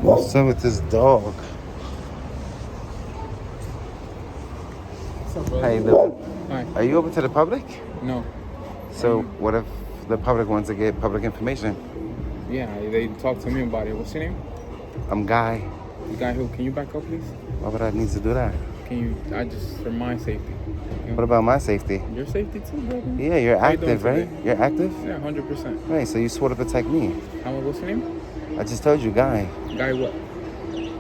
What's up with this dog? What's up, brother? How you doing? Hi. Are you open to the public? No. So what if the public wants to get public information? Yeah, they talked to me about it. What's your name? I'm Guy. The guy who? Can you back up, please? Why would I need to do that? Can you? For my safety. What about my safety? Your safety too, brother. Yeah, you're How you doing active, right? today? You're active? Yeah, 100%. Right, so you swore to protect me. What's your name? I just told you, Guy. Guy what?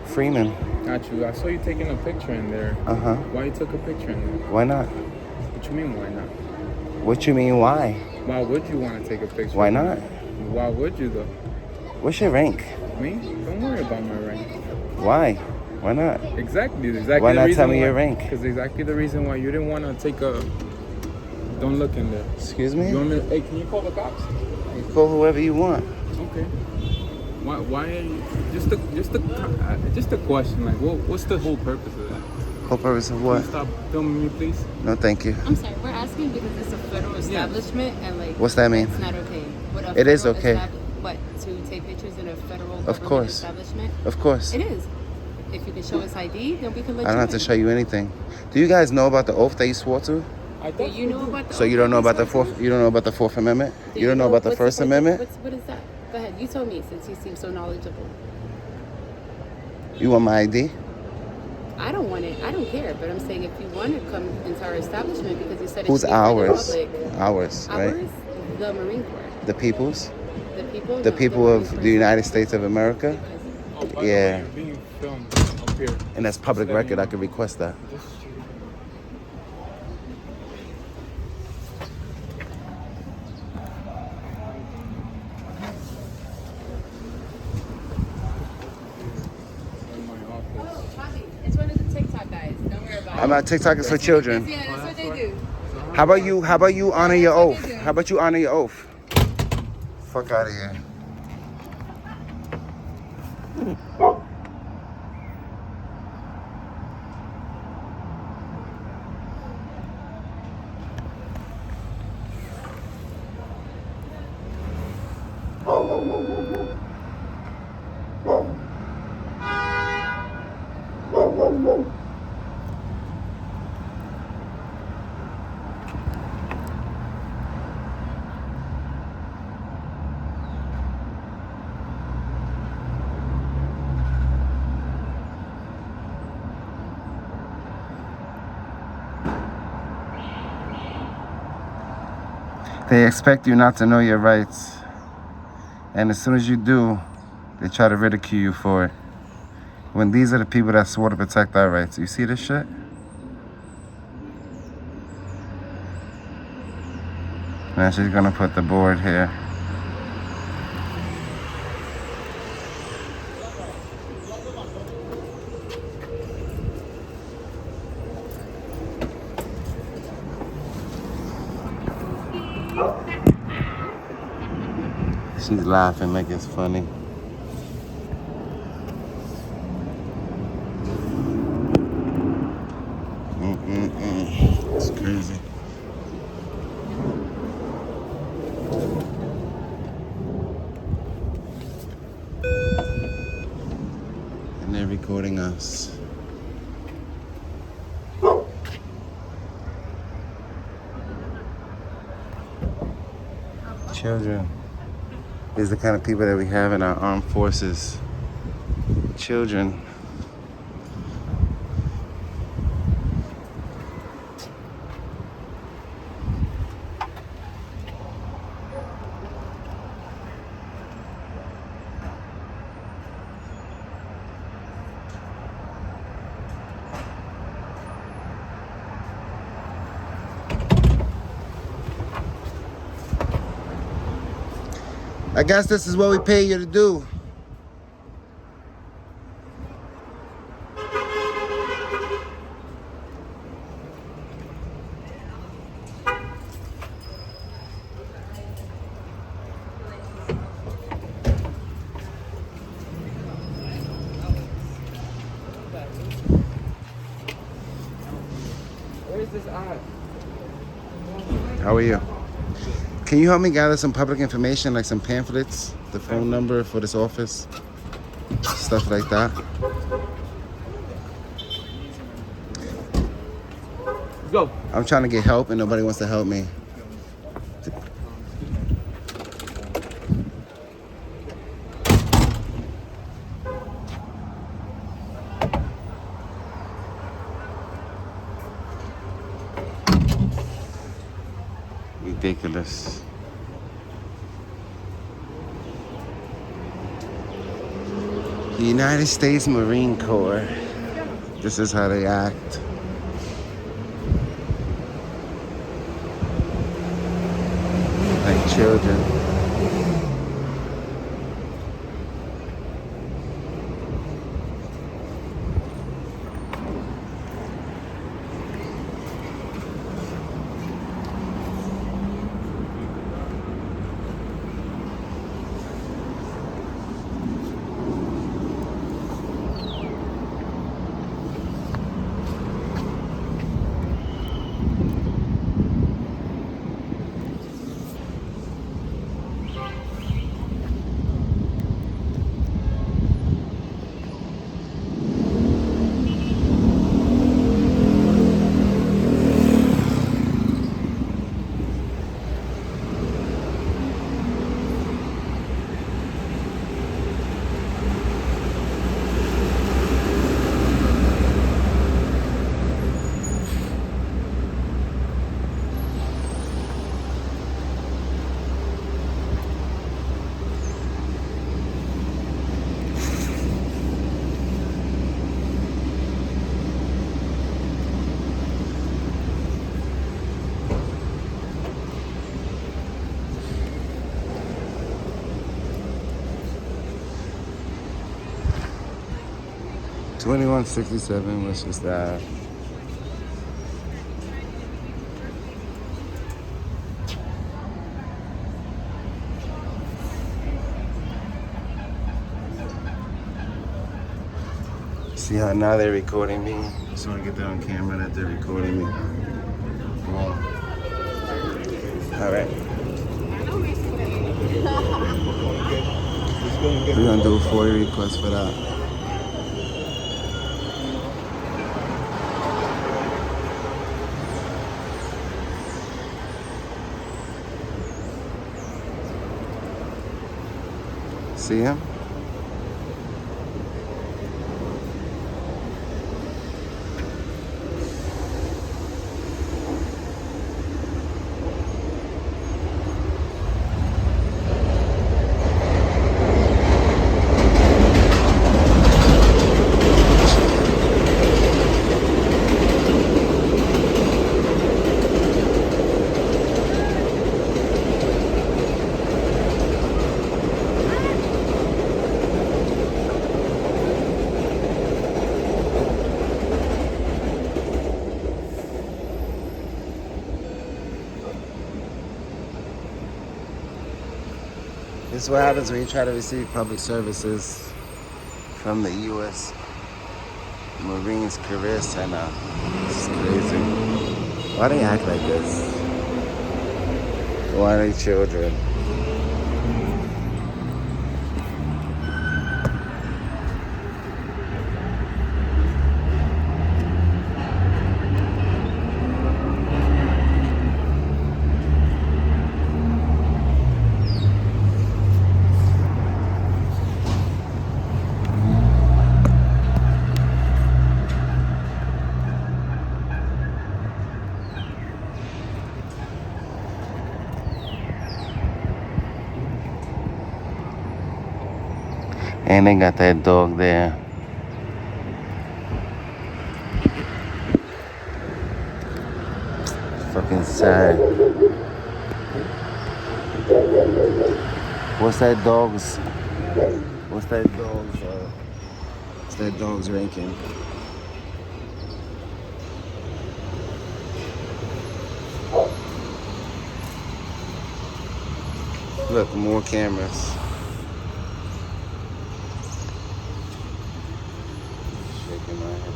Freeman. Got you. I saw you taking a picture in there. Uh-huh. Why you took a picture in there? Why not? What you mean, why not? What you mean, why? Why would you want to take a picture? Why not? Why would you, though? What's your rank? Me? Don't worry about my rank. Why? Why not? Exactly Why the not reason tell me why, your rank? Because exactly the reason why you didn't want to take a... Don't look in there. Excuse me? You want me to, hey, can you call the cops? You call whoever you want. Okay. Why are you... Just a question, like, what's the whole purpose of that? Whole purpose of Can what? you stop filming me, please? No, thank you. I'm sorry, we're asking because it's a federal establishment and like What's that mean? it's not okay. What, It is okay. What, to take pictures in a federal Of government course. establishment? Of course. It is. If you can show us ID, then we can let I don't you have to in. show you anything. Do you guys know about the oath that you swore to? Do you know about the So you don't know about the oath that you fourth? You don't know about the Fourth Amendment? Do You don't know about the what's- First what's- Amendment? What is that? Go ahead. You told me since you seem so knowledgeable. You want my ID? I don't want it. I don't care. But I'm saying if you want to come into our establishment because you said Who's it's for the ours? public. Ours, right? Ours? The Marine Corps. The people's? The people? The No, people Marine of Corps. the United States of America? Oh, by Yeah. the way, you're being filmed up here. And that's public record. I could request that. This is true. In my office. It's one of the TikTok guys. Don't worry about it. I'm not TikTok is for children. Yeah, that's what they do. How about you honor your oath? How about you honor your oath? Fuck out of here. They expect you not to know your rights. And as soon as you do, they try to ridicule you for it. When these are the people that swore to protect our rights. You see this shit? Now she's gonna put the board here. She's laughing like it's funny. It's crazy. And they're recording us. Children is the kind of people that we have in our armed forces. Children. I guess this is what we pay you to do. Where's this at? How are you? Can you help me gather some public information, like some pamphlets, the phone number for this office? stuff like that. Go. I'm trying to get help and nobody wants to help me. Ridiculous. The United States Marine Corps. This is how they act. Like children. $21.67 was just that. See how now they're recording me? Just want to get that on camera that they're recording me. Well, all right. We're gonna do a FOIA request for that. See him? This is what happens when you try to receive public services from the U.S. Marines Career Center. It's crazy. Why do they act like this? Why are they children? And they got that dog there. Fucking sad. What's that dog's ranking? Look, more cameras. Shaking my head.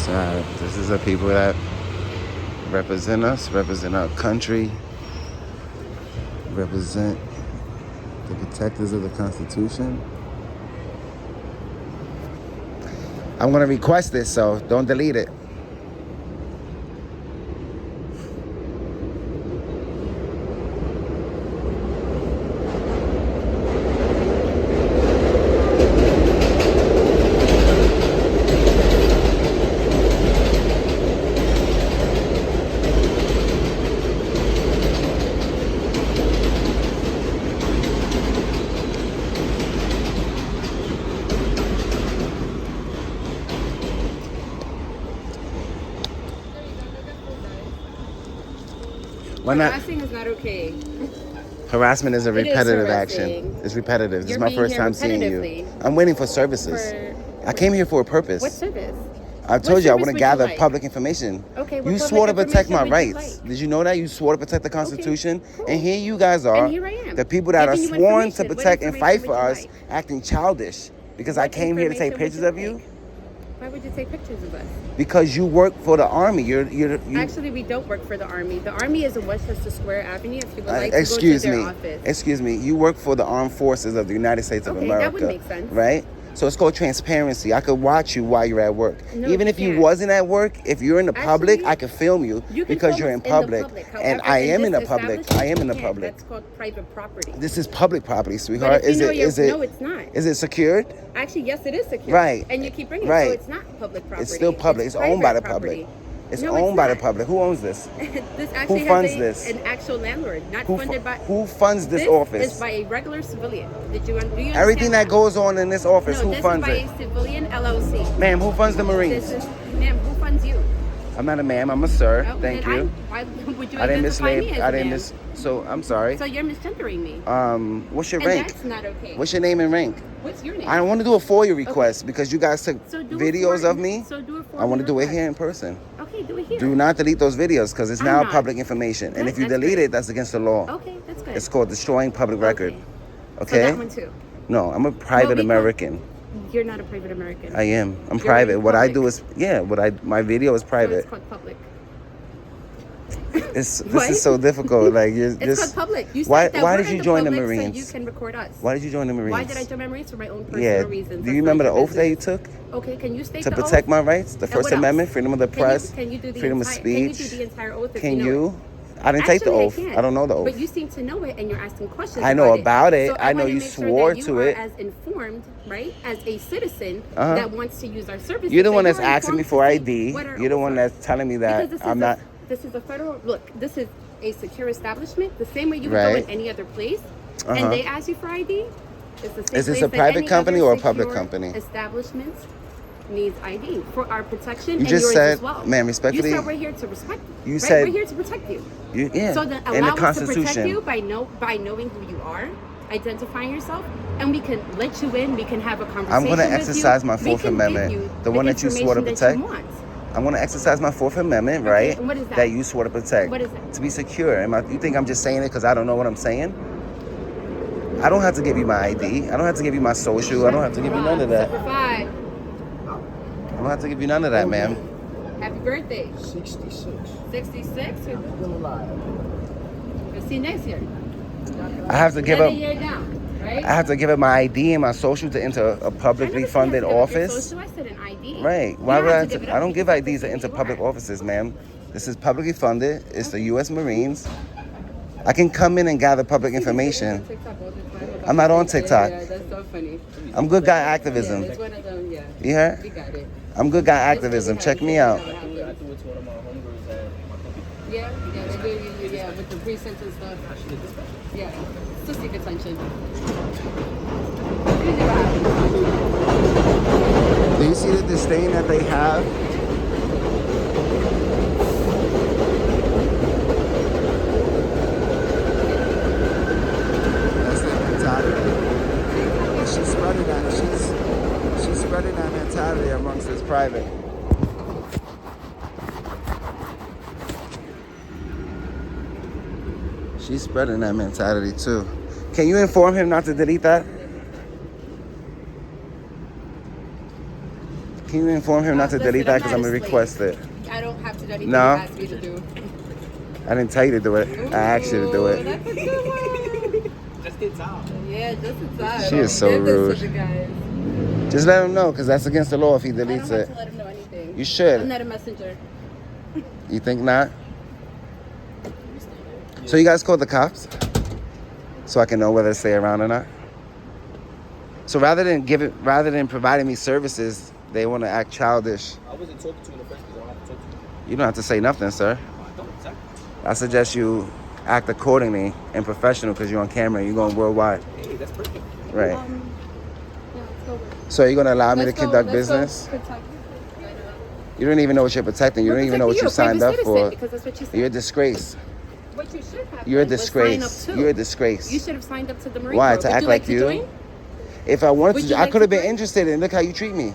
So this is the people that represent us, represent our country, represent the protectors of the Constitution. I'm gonna request this, so don't delete it. Why not? Harassing is not okay. Harassment is a It is repetitive harassing. action. It's repetitive. This is You're my being first here time seeing you. repetitively. I'm waiting for services. For I came here for a purpose. what service? I told you I service want to would you gather like? public information. Okay, what You public swore to protect my information would you rights. like? Did you know that? You swore to protect the Constitution. cool. And here you guys are. And here I am, The people that are giving you sworn to information. What protect and fight information for would you us like? acting childish. Because I What came here to take information pictures would you of you. like? Why would you take pictures of us? Because you work for the Army. You Actually, we don't work for the Army. The Army is in Westchester Square Avenue. If you would like to excuse go to me. their office. Excuse me. You work for the Armed Forces of the United States of Okay, America. that would make sense. Right? So it's called transparency. I could watch you while you're at work. No, Even you if you can't. wasn't at work, if you're in the public, Actually, I could film you You can because film you're us in public. public. And However, I am in this the public. establishment, I am in the you can't. public. That's called private property. This is public property, But sweetheart. if you know Is it no, it's not. is it secured? Actually, yes, it is secure. Right. And you keep bringing Right. it, so it's not public property. It's still public. It's owned by the private public. property. It's No, owned by the not. public. Who owns this? This actually funds has this? an actual landlord, not Who funded by. who funds this This office? is by a regular civilian. Do you understand Everything that goes on in this office, No, who this funds is it? by a civilian LLC. Ma'am, who funds the Marines? This is, ma'am, who funds you? I'm not a ma'am. I'm a sir. Oh, Thank then you. why would you I didn't identify me mislabel. as I a didn't ma'am? mis. So I'm sorry. So you're misgendering me. What's your And rank? that's not okay. What's your name and rank? What's your name? I want to do a FOIA request because you guys took So do a videos FOIA. of me. So do a FOIA I want to do it request. here in person. Okay, do it here. Do not delete those videos because it's I'm now not. public information. And if you That's delete great. it, that's against the law. Okay, that's good. It's called destroying public record. So Okay? that one too. No, I'm a private because- American. You're not a private American. I am. I'm You're private. in What I public. do is my video is So private. it's called public. This What? is so difficult. Like you're It's just called public. You said why that why we're did in you the join the public Marines? So you can record us. Why did you join the Marines? Why did I join my Marines for my own personal Yeah. reasons? Do you remember the oath that you took Okay, can you state to the protect oath? my rights? The And First what else? Amendment, freedom of the press, Can you do the freedom of entire, Can you speech. do the entire oath if Can you know you? it? I didn't take the Actually, oath. can't. I don't know the oath. But you seem to know it and you're asking questions I know about it. So I know wanna you make sure swore that you to are it. as informed, right? As a citizen Uh-huh. that wants to use our services. You're the that one that's you're asking me informed for to see ID. what our You're the oaths one are. that's telling me that Because I'm not. This is a federal look. This is a secure establishment. The same way you would Right. go in any other place, Uh-huh. and they ask you for ID. It's the same Is this place a that private any company other or a public secure company? Establishments needs ID for our protection. You and just yours said, as well. ma'am, respectfully, You said we're here to respect you. you right? said- we're here to protect you. Yeah. So then in allow the us to protect Constitution. you by knowing who you are, identifying yourself, and we can let you in. We can have a conversation. I'm gonna with exercise you. my We Fourth can give Amendment, you the one that you swore to information that protect. you want. I'm going to exercise my Fourth Amendment, Okay, right? and what is that? you swore to protect. What is that? To be secure. You think I'm just saying it because I don't know what I'm saying? I don't have to give you my ID. I don't have to give you my social. I don't have to give you none of that. Super five. I don't have to give you none of that, ma'am. Happy birthday. 66. 66. Still alive. We'll see you next year. I have to give Another up. year down, right? I have to give up my ID and my social to enter a publicly funded office. So I said an ID. Right. You Why don't would I? have to give it I up don't give because IDs to that's enter who you public are. offices, ma'am. This is publicly funded. It's the U.S. Marines. I can come in and gather public information. I'm not on TikTok. Yeah, that's so funny. I'm good guy Yeah, activism. it's one of them, yeah. You heard? We got it. I'm good guy activism. Check me out. I do it to one of my homegirls at my cookie. Yeah, they do, yeah, with the precinct and stuff. She did dispatch. Yeah, it's to seek attention. Do you see the disdain that they have? That's their mentality. And she's spreading that. She's spreading that mentality amongst this private. She's spreading that mentality too. Can you inform him not to delete that? Can you inform him not to delete that because I'm going to request it? I don't have to do anything No? you asked me to do. I didn't tell you to do it. I asked you to do Ooh, it. That's a good one. Just in time. Yeah, just in time. She is so Give this rude. to the guys. Just let him know because that's against the law if he I don't deletes have it. to let him know anything. You should. I'm not a messenger. You think not? So you guys called the cops? So I can know whether to stay around or not? So rather than providing me services, they want to act childish. I wasn't talking to you in the first place. I don't have to talk to you. You don't have to say nothing, sir. I don't, exactly. I suggest you act accordingly and professional because you're on camera and you're going worldwide. Hey, that's perfect. Right. Yeah, let's go. So you're going to allow me to Let's go, conduct let's go business? protect- You don't even know what you're protecting. You We're don't even know what you protecting signed up a private for. citizen, because that's what you said. You're a disgrace. What you should have You're a done was sign up disgrace. too. You're a disgrace. You should have signed up to the Marine Why? Corps. To Would act you like to you? join? If I wanted Would to, you I like could to have been join? interested in. Look how you treat me.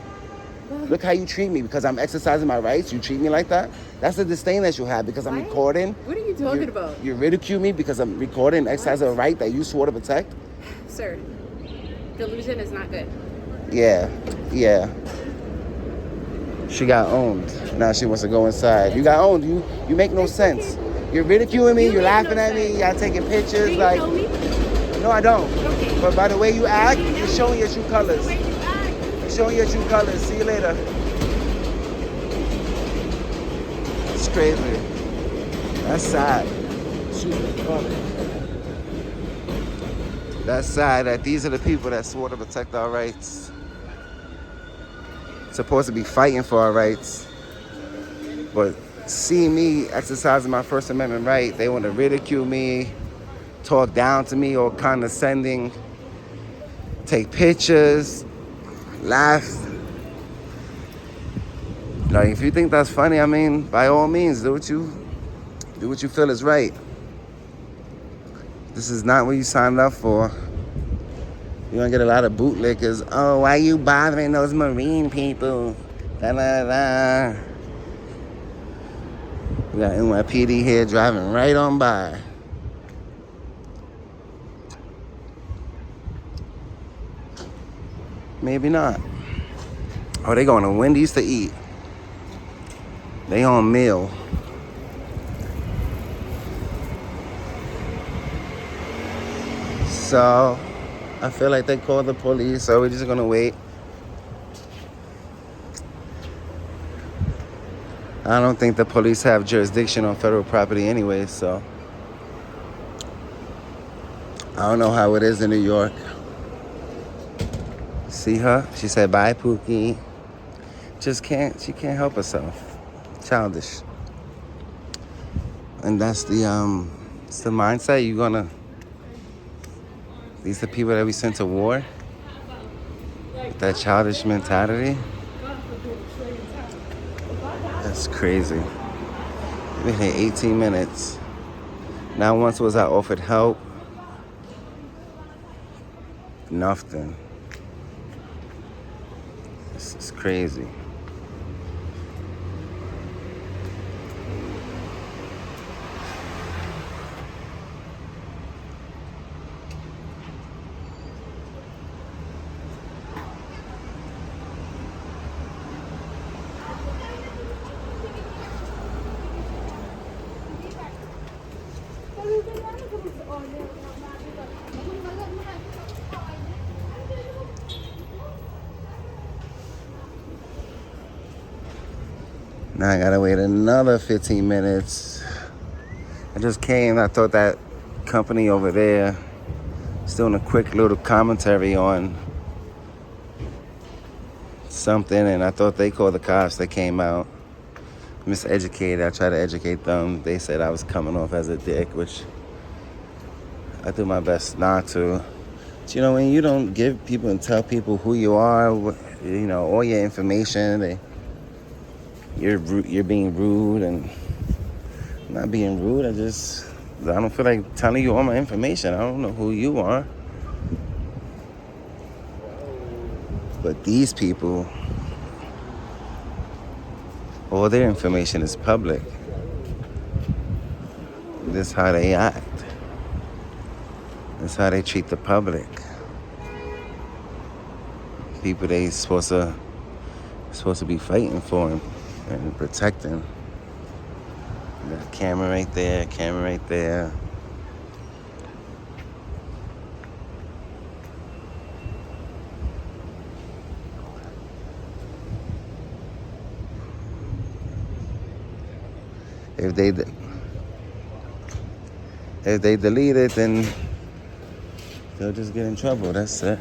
Look how you treat me because I'm exercising my rights. You treat me like that. That's the disdain that you have because I'm What? recording. What are you talking about? You ridicule me because I'm recording and exercising a right that you swore to protect. Sir, delusion is not good. Yeah. She got owned. Now she wants to go inside. You got owned. You make no sense. You're ridiculing me. You You're make laughing no at me. sense. Y'all taking pictures. Do you Like, know me? no, I don't. Okay. But by the way you act, Do you know you're me? showing your true colors. The way you act. You're showing your true colors. See you later. It's crazy. That's sad. That's sad that these are the people that swore to protect our rights. Supposed to be fighting for our rights. But see me exercising my First Amendment right, they want to ridicule me, talk down to me, or condescending, take pictures, laugh. Like, if you think that's funny, I mean, by all means, do what you feel is right. This is not what you signed up for. You're gonna get a lot of bootlickers. Oh, why you bothering those Marine people? Da da da. We got NYPD here driving right on by. Maybe not. Oh, they going to Wendy's to eat. They on meal. So, I feel like they called the police, so we're just gonna wait. I don't think the police have jurisdiction on federal property anyway, so I don't know how it is in New York. See her? She said, bye, Pookie. She can't help herself. Childish. And that's it's the mindset. These are the people that we sent to war. That childish mentality. That's crazy. We've been here 18 minutes. Not once was I offered help. Nothing. This is crazy. Now I gotta wait another 15 minutes. I just came. I thought that company over there was doing a quick little commentary on something, and I thought they called the cops. They came out. Miseducated. I tried to educate them. They said I was coming off as a dick, which I do my best not to. But, you know, when you don't give people and tell people who you are, you know, all your information, you're being rude. And I'm not being rude. I don't feel like telling you all my information. I don't know who you are. But these people, all their information is public. This is how they act. That's how they treat the public. People they supposed to supposed to be fighting for him and protecting. Got camera right there, camera right there. If they delete it, then they'll just get in trouble. That's it.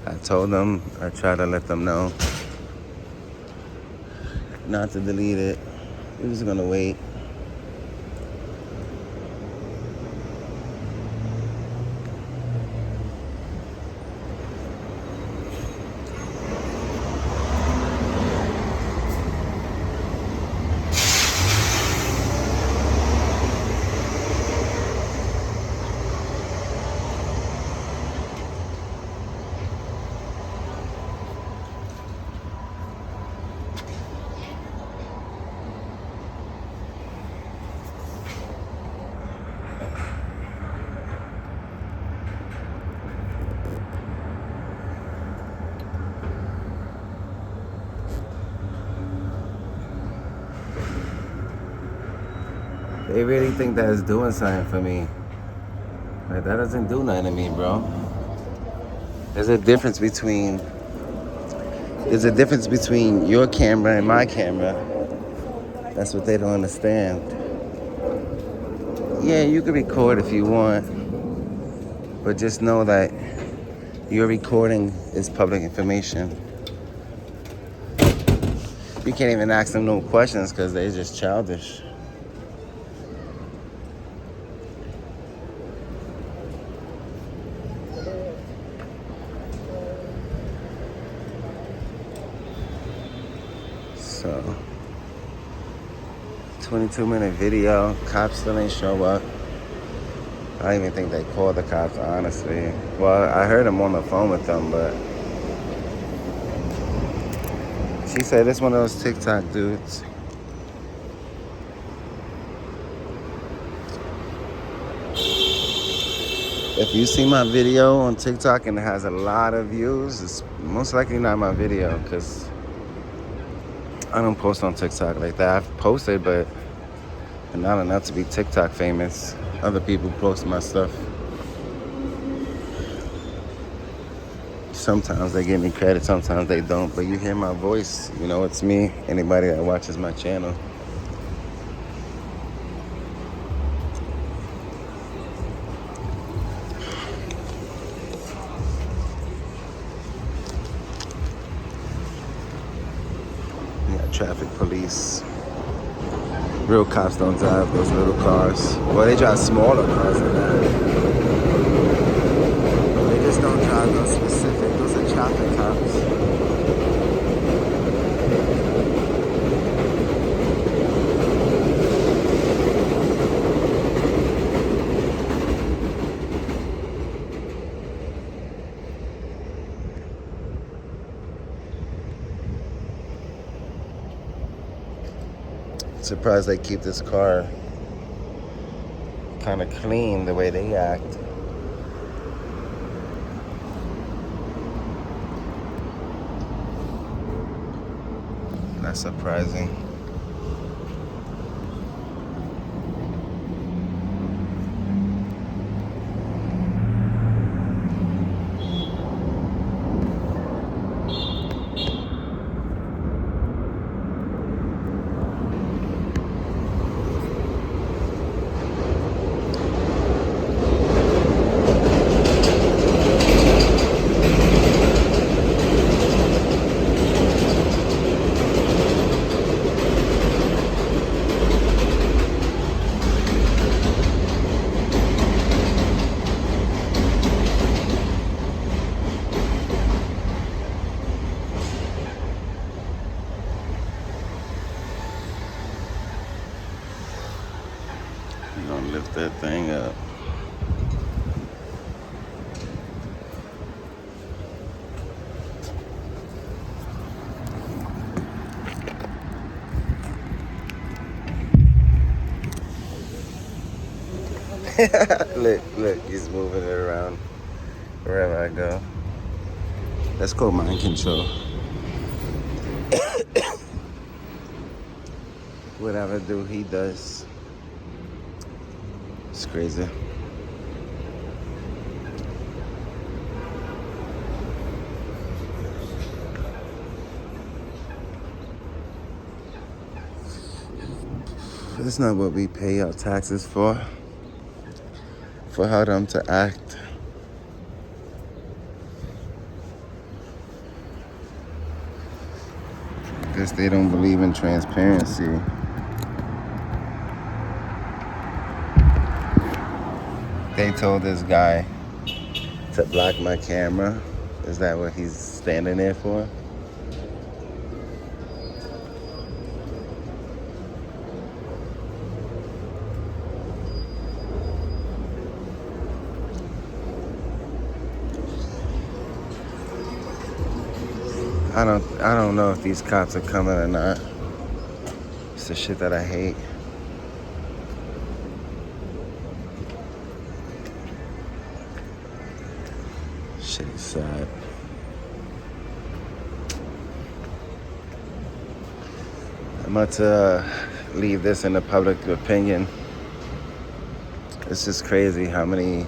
I told them, I tried to let them know not to delete it. We're just gonna wait. They really think that it's doing something for me. Like, that doesn't do nothing to me, bro. There's a difference between your camera and my camera. That's what they don't understand. Yeah, you can record if you want, but just know that your recording is public information. You can't even ask them no questions because they're just childish. So, 22-minute video. Cops still ain't show up. I don't even think they called the cops, honestly. Well, I heard them on the phone with them, but she said it's one of those TikTok dudes. If you see my video on TikTok and it has a lot of views, it's most likely not my video, because I don't post on TikTok like that. I've posted, but not enough to be TikTok famous. Other people post my stuff. Sometimes they give me credit, sometimes they don't. But you hear my voice, you know it's me. Anybody that watches my channel. Traffic police. Real cops don't drive those little cars. Well, they drive smaller cars than that. They just don't drive those specific. Those are traffic cops. Surprised they keep this car kind of clean the way they act. That's surprising. I'm gonna lift that thing up. Look, he's moving it around wherever I go. That's called mind control. Whatever do he does. It's crazy. That's not what we pay our taxes for how them to act. Because they don't believe in transparency. They told this guy to block my camera. Is that what he's standing there for? I don't know if these cops are coming or not. It's the shit that I hate. Shit is sad. I'm about to leave this in the public opinion. It's just crazy how many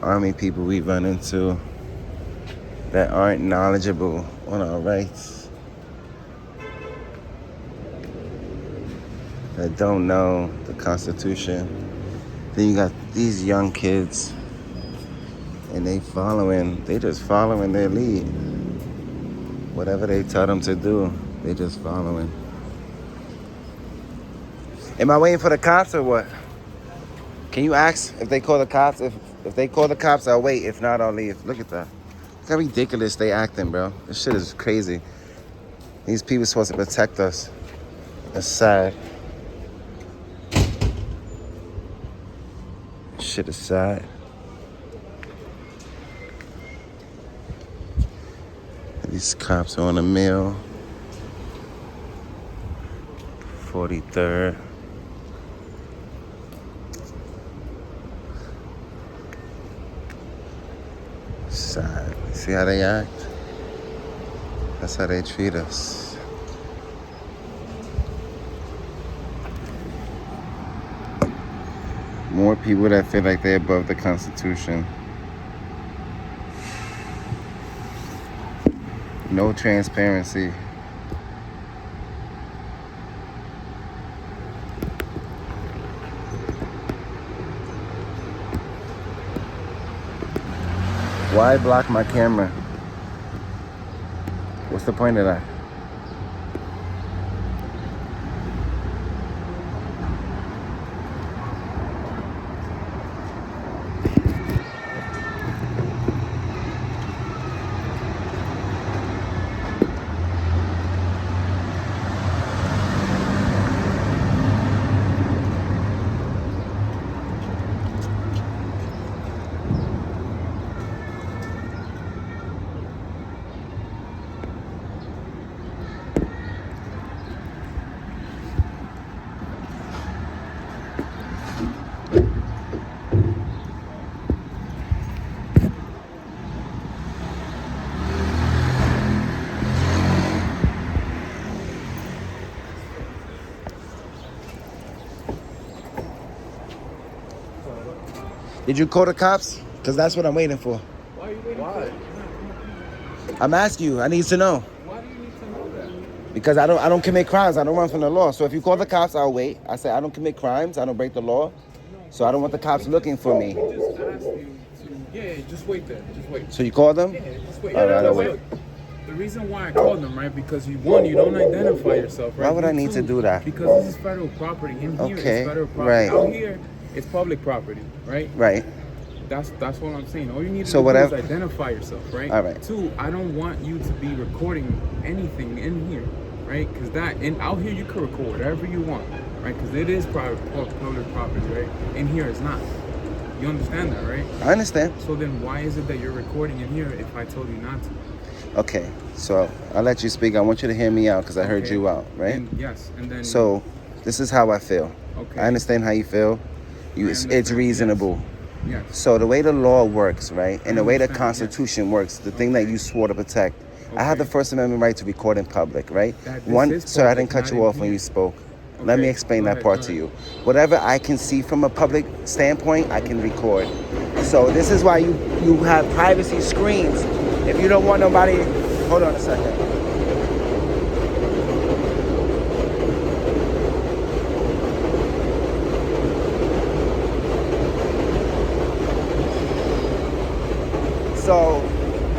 army people we run into that aren't knowledgeable on our rights, that don't know the Constitution. Then you got these young kids, and they just following their lead. Whatever they tell them to do, they just following. Am I waiting for the cops or what? Can you ask if they call the cops? If they call the cops, I'll wait. If not, I'll leave. Look at that. Look how ridiculous they acting, bro. This shit is crazy. These people are supposed to protect us. It's sad. This shit is sad. These cops are on a meal. 43rd. Sad. See how they act? That's how they treat us. More people that feel like they're above the Constitution. No transparency. Why block my camera? What's the point of that? Did you call the cops? Because that's what I'm waiting for. Why are you waiting for that? I'm asking you. I need to know. Why do you need to know that? Because I don't commit crimes. I don't run from the law. So if you call the cops, I'll wait. I say I don't commit crimes. I don't break the law. So I don't want the cops looking for me. We just asked you to, yeah, just wait there. Just wait. So you called them? Yeah, just wait. All right, I'll wait. The reason why I called them, right? Because you don't identify yourself, right? Why would I You need to two, do that? Because this is federal property. In here, Okay, it's federal property. right. Out here, it's public property, right? Right. That's what I'm saying. All you need to So do whatever- is identify yourself, right? All right. Two, I don't want you to be recording anything in here, right? Because out here you can record whatever you want, right? Because it is public property, right? In here it's not. You understand that, right? I understand. So then why is it that you're recording in here if I told you not to? Okay. So I'll let you speak. I want you to hear me out because I heard Okay. you out, right? And then. So this is how I feel. Okay. I understand how you feel. It's understand, reasonable. Yes. So the way the law works, right, and the way the understand, yes. Constitution works, the thing that Okay. you swore to protect, I have the Okay. First Amendment right to record in public, right? That this is Sir, I public, didn't cut not you in off when here. you spoke. Let me Okay, explain go that ahead, part go to ahead. you. Whatever I can see from a public standpoint, I can record. So this is why you have privacy screens. If you don't want nobody, hold on a second. So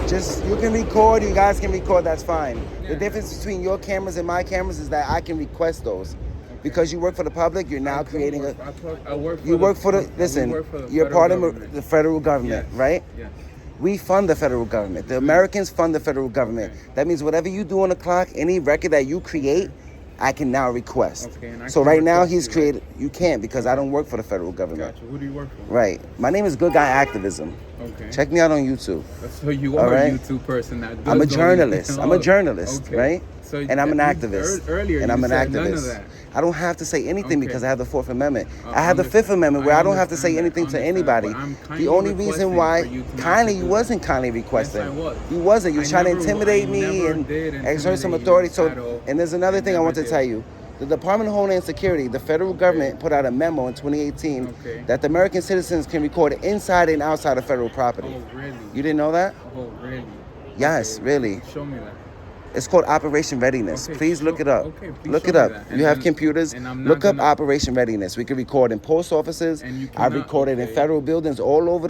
just, you can record, you guys can record, that's fine. The Yeah. difference between your cameras and my cameras is that I can request those. Because you work for the public, you're now creating a... I work for You work for the... we Listen, work for the you're federal part of government. the federal government, Yes. right? Yes. We fund the federal government. The Americans fund the federal government. Okay. That means whatever you do on the clock, any record that you create, I can now request. Okay, and I So can right now request he's you, created... You can't because I don't work for the federal government. Gotcha. Who do you work for? Right. My name is Good Guy Activism. Okay. Check me out on YouTube. So you All are right. a YouTube person that does I'm a all these- journalist. I'm a journalist, Okay. right? So And I'm an that you- activist. Earlier, And you I'm an said none of activist. that. I don't have to say anything Okay. because I have the Fourth Amendment. I I have the Fifth Amendment where I don't have to say understand anything that. to I understand, anybody. but I'm kindly The only requesting reason why for you to not kindly to you do wasn't kindly requesting. Yes, I was. You wasn't. You I was trying to never- intimidate I me never and did exert some intimidate you authority. So, at all. and there's another I thing I never want to did. tell you. The Department of Homeland Security, the federal government, put out a memo in 2018 Okay. that the American citizens can record inside and outside of federal property. Oh, really? You didn't know that? Oh, really? Yes, Okay, really. Show me that. It's called Operation Readiness. Okay, Please look it up. okay, please Look show it me up. that. You And have then- computers. and I'm not Look up gonna- Operation Readiness. We can record in post offices. And you I've cannot- recorded in okay. federal buildings all over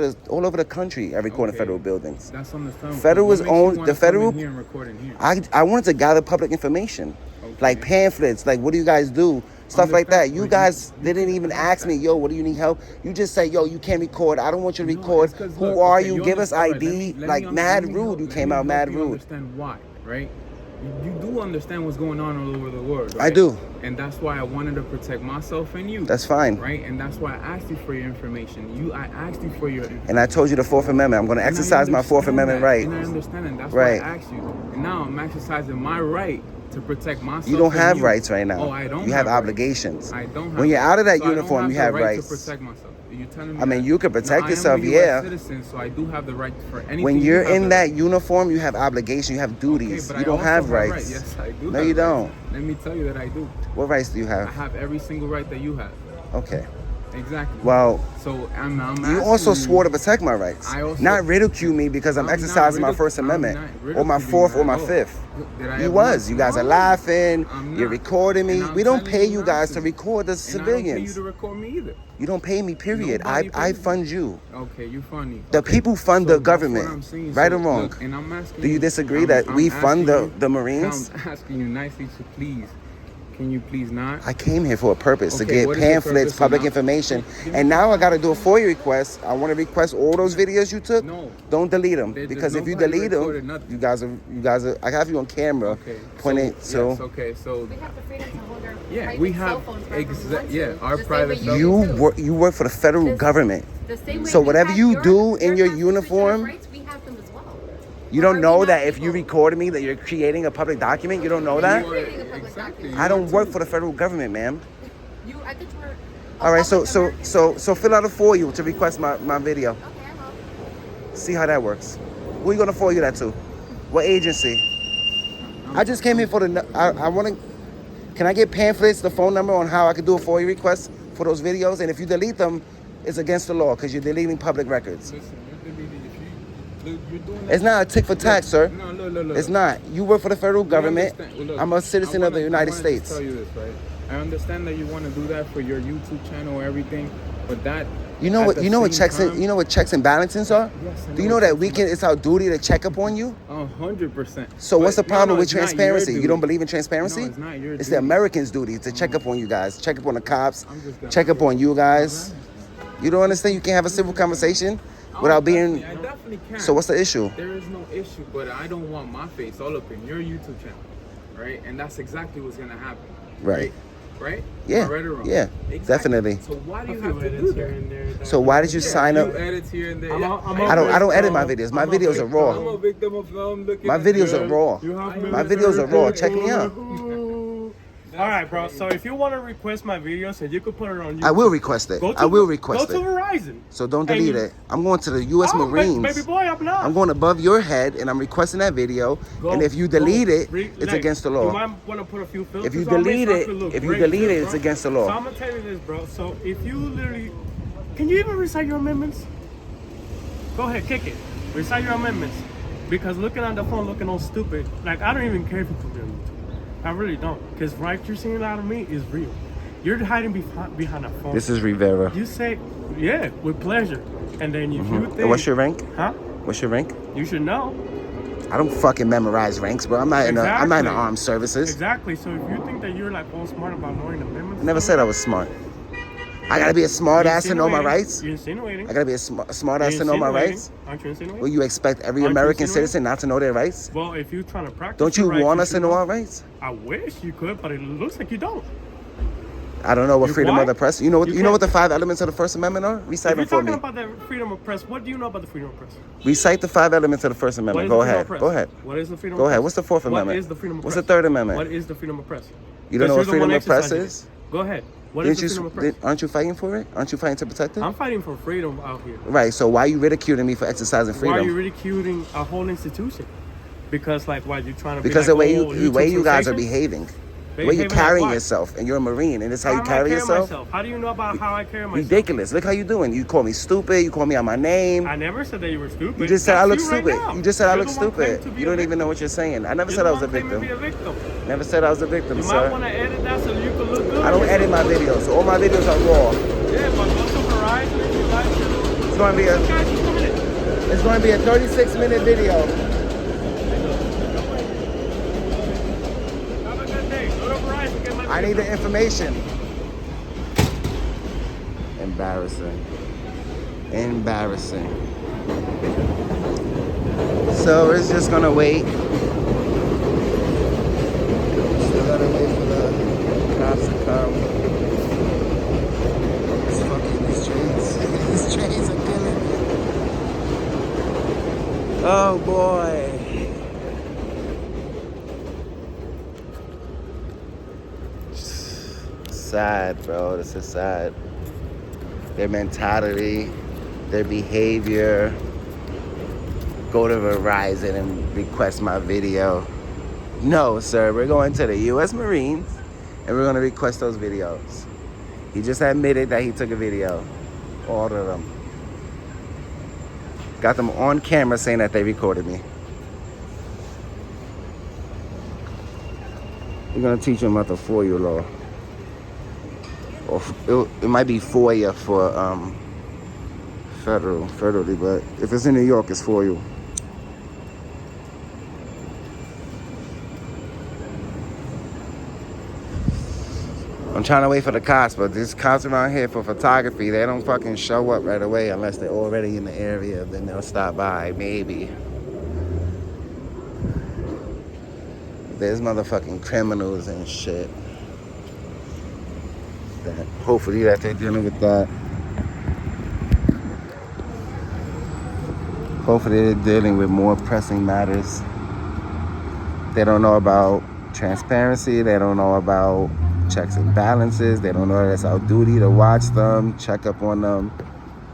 the country. I record in Okay. federal buildings. That's understandable. Federal What is makes you owned- wanna the federal- come in here and record in here? I wanted to gather public information, Okay. like pamphlets, like what do you guys do, stuff like that. Understand, You but guys you didn't can even ask ask me, that. yo, what do you need help? You just say, yo, you can't record. I don't want you to No, record. it's 'cause, Who look, are okay, you? Give us all right, ID. let Like me mad let me rude. help- You let came me out help mad you rude. Understand why, right? You do understand what's going on all over the world, right? I do. And that's why I wanted to protect myself and you. That's fine. Right? And that's why I asked you for your information. I asked you for your information. And I told you the Fourth Amendment. I'm going to And I exercise my Fourth understand Amendment that, right. And I understand, and that's Right. why I asked you. And now I'm exercising my right to protect myself. You don't and have you. rights right now. Oh, I don't. You have rights. obligations. I don't have When you're rights. out of that So I don't uniform, you the have right rights. to protect myself. You're telling me I mean, that. you can protect Now, yourself, I am a yeah. US citizen, so I do have the right for anything. When you're have in the that right. uniform, you have obligations, you have Okay, duties. but You I don't also have rights. Yes, I do. No, have you rights. don't. Let me tell you that I do. What rights do you I have? have every single right that you have. Okay. Exactly. Well, so I'm you asking also you- swore to protect my rights. I also- Not ridicule me because I'm not exercising my ridic- First I'm Amendment. not Or my ridiculing Fourth you or my at all. Fifth. Did I You ever- was. You guys are No, laughing. I'm You're not. recording me. And I'm We don't telling pay you you not guys to. to record the And I don't pay you civilians. to record me either. You don't pay me, period. Nobody I pays me. fund you. Okay, you funny. The Okay. people fund So the that's government, what I'm saying. right So, or wrong? look, and I'm asking Do you disagree that we fund asking the you- Marines? I'm asking you nicely to please. Can you please not? I came here for a purpose, to Okay, get what is the pamphlets, purpose? public Now- information. Give me- And now I got to do a FOIA request. I want to request all those videos you took. No. Don't delete them. There's Because if you nobody delete them, recorded nothing. you guys are, I have you on camera. Okay. Pointing so, yes, to, okay, so We have the freedom to hold our yeah, private we cell have phones wherever we want to. our The same private way cell do too. you work for the federal This- government. The same way So you whatever have you your- do in your constitutional uniform, rights, we have them as well. You Or don't are know we that not if you people? recorded me that you're creating a public document? You don't know that? You are- Creating a public exactly. document. I don't work for the federal government, ma'am. I thought you were. a All right, so public so American so citizen. so fill out a FOIA to request my video. Okay, I will. See how that works. Who are you gonna FOIA that to? What agency? I just came here for the. I want to. Can I get pamphlets, the phone number on how I can do a FOIA request for those videos? And if you delete them, it's against the law because you're deleting public records. Listen, you're deleting you're doing that. It's not a tick for tack, sir. No, look. It's not. You work for the federal You government. understand- well, look, I'm a citizen of the United I States. wanna just tell you this, right? I understand that you want to do that for your YouTube channel or everything, but that You know at what? the You know what same checks and time- you know what checks and balances are? Yes, I Do you know know what that checks we and can? It's our duty to check up on you. 100%. So what's the But problem with it's not your transparency? You duty. don't believe in transparency? No, it's not your It's duty. the Americans' duty to check up on you guys, check up on the cops, I'm just gonna- check up on you guys. You don't understand? You can't have a civil conversation without being. I definitely can. So what's the issue? There is no issue, but I don't want my face all up in your YouTube channel, right? And that's exactly what's gonna happen. Right. Right? Yeah. Am I right or wrong? Yeah. Exactly. Definitely. So why do A you few have to edits do here that? and there. So why did you sign You up? edits here and there. I'm Yeah. a- I'm I don't edit my I'm videos. My a videos are victim. raw. I'm a victim of looking My at videos you. are raw. You have My My videos are raw. Check me out. All right, bro. So if you want to request my videos and you could put it on YouTube. I will request it. I will request Go it. to Verizon. So don't delete it. I'm going to the U.S. Oh, Marines. baby boy, I'm not. I'm going above your head and I'm requesting that video. And if you delete it, it's against the law. You might want to put a few filters If you on delete it, it, so I could look if you great delete too, it, it's bro. against the law. So I'm gonna tell you this, bro. So if you literally, can you even recite your amendments? Go ahead, kick it. Recite your amendments. Because looking on the phone, looking all stupid, like I don't even care if you put me on YouTube. I really don't. Because what you're seeing out of me is real. You're hiding behind a phone. This is Rivera. You say, yeah, with pleasure. And then if you think, And what's your rank? Huh? What's your rank? You should know. I don't fucking memorize ranks, bro. I'm not in the armed services. Exactly. So if you think that you're like all smart about knowing amendments, I never said I was smart. I gotta be a smart ass to know my rights. You're insinuating. I gotta be a smart ass to know my rights. Aren't you insinuating? Will you expect every Aren't you American insinuating? citizen not to know their rights? Well, if you're trying to practice, Don't you your rights, want us should to know our rights? I wish you could, but it looks like you don't. I don't know what You freedom why? of the press. You know what? You You know what can't- the 5 elements of the First Amendment are? Recite If them you're for talking me. about the freedom of press, what do you know about the freedom of press? Recite the 5 elements of the First What Amendment. is Go the freedom ahead. of press? Go ahead. What is the freedom Go of ahead. press? What's the Fourth Amendment? What is the freedom of What's press? the Third Amendment? What is the freedom of press? You don't know what Because you're the freedom one of press exercising is? it. Go ahead. What is the freedom of press? Aren't you fighting for it? Aren't you fighting to protect it? I'm fighting for freedom out here. Right. So why are you ridiculing me for exercising Why are you freedom? ridiculing a whole institution? Because like why you trying to Because be the like, way oh, you YouTube guys are sensation? behaving, the way you're Behaving like carrying what? yourself, and you're a Marine, and this is how you am I carry carrying yourself. myself? How do you know about how I carry myself? Ridiculous. Look how you doing. You call me stupid. You call me out my name. I never said that you were stupid. You just said I That's look you right stupid. now. You just said I You're look the one claiming to stupid. be You a don't even victim. know what you're saying. I never You're said the I was a one claiming to victim. be a victim. Never said I was a victim, You might sir. want to edit that so you can look good. I don't edit my videos. All my videos are raw. Yeah, but go to Verizon if you like to. It's going to be a Guys, just a minute. it's going to be a 36-minute video. Have a good day. Go to Verizon. Get my I need video. the information. Embarrassing. Embarrassing. So it's just gonna wait. Still gotta wait for the cops to come. It's fucking these trains. These trains are killing me. Oh boy. Sad, bro. This is sad. Their mentality, their behavior. Go to Verizon and request my video. No, sir. We're going to the U.S. Marines and we're going to request those videos. He just admitted that he took a video. All of them. Got them on camera saying that they recorded me. We're going to teach them about the FOIA law. Or it might be FOIA for federally, but if it's in New York, it's FOIA. I'm trying to wait for the cops, but these cops around here for photography, they don't fucking show up right away unless they're already in the area. Then they'll stop by, maybe. There's motherfucking criminals and shit. That hopefully that they're dealing with that. Hopefully they're dealing with more pressing matters. They don't know about transparency. They don't know about checks and balances. They don't know that it's our duty to watch them, check up on them.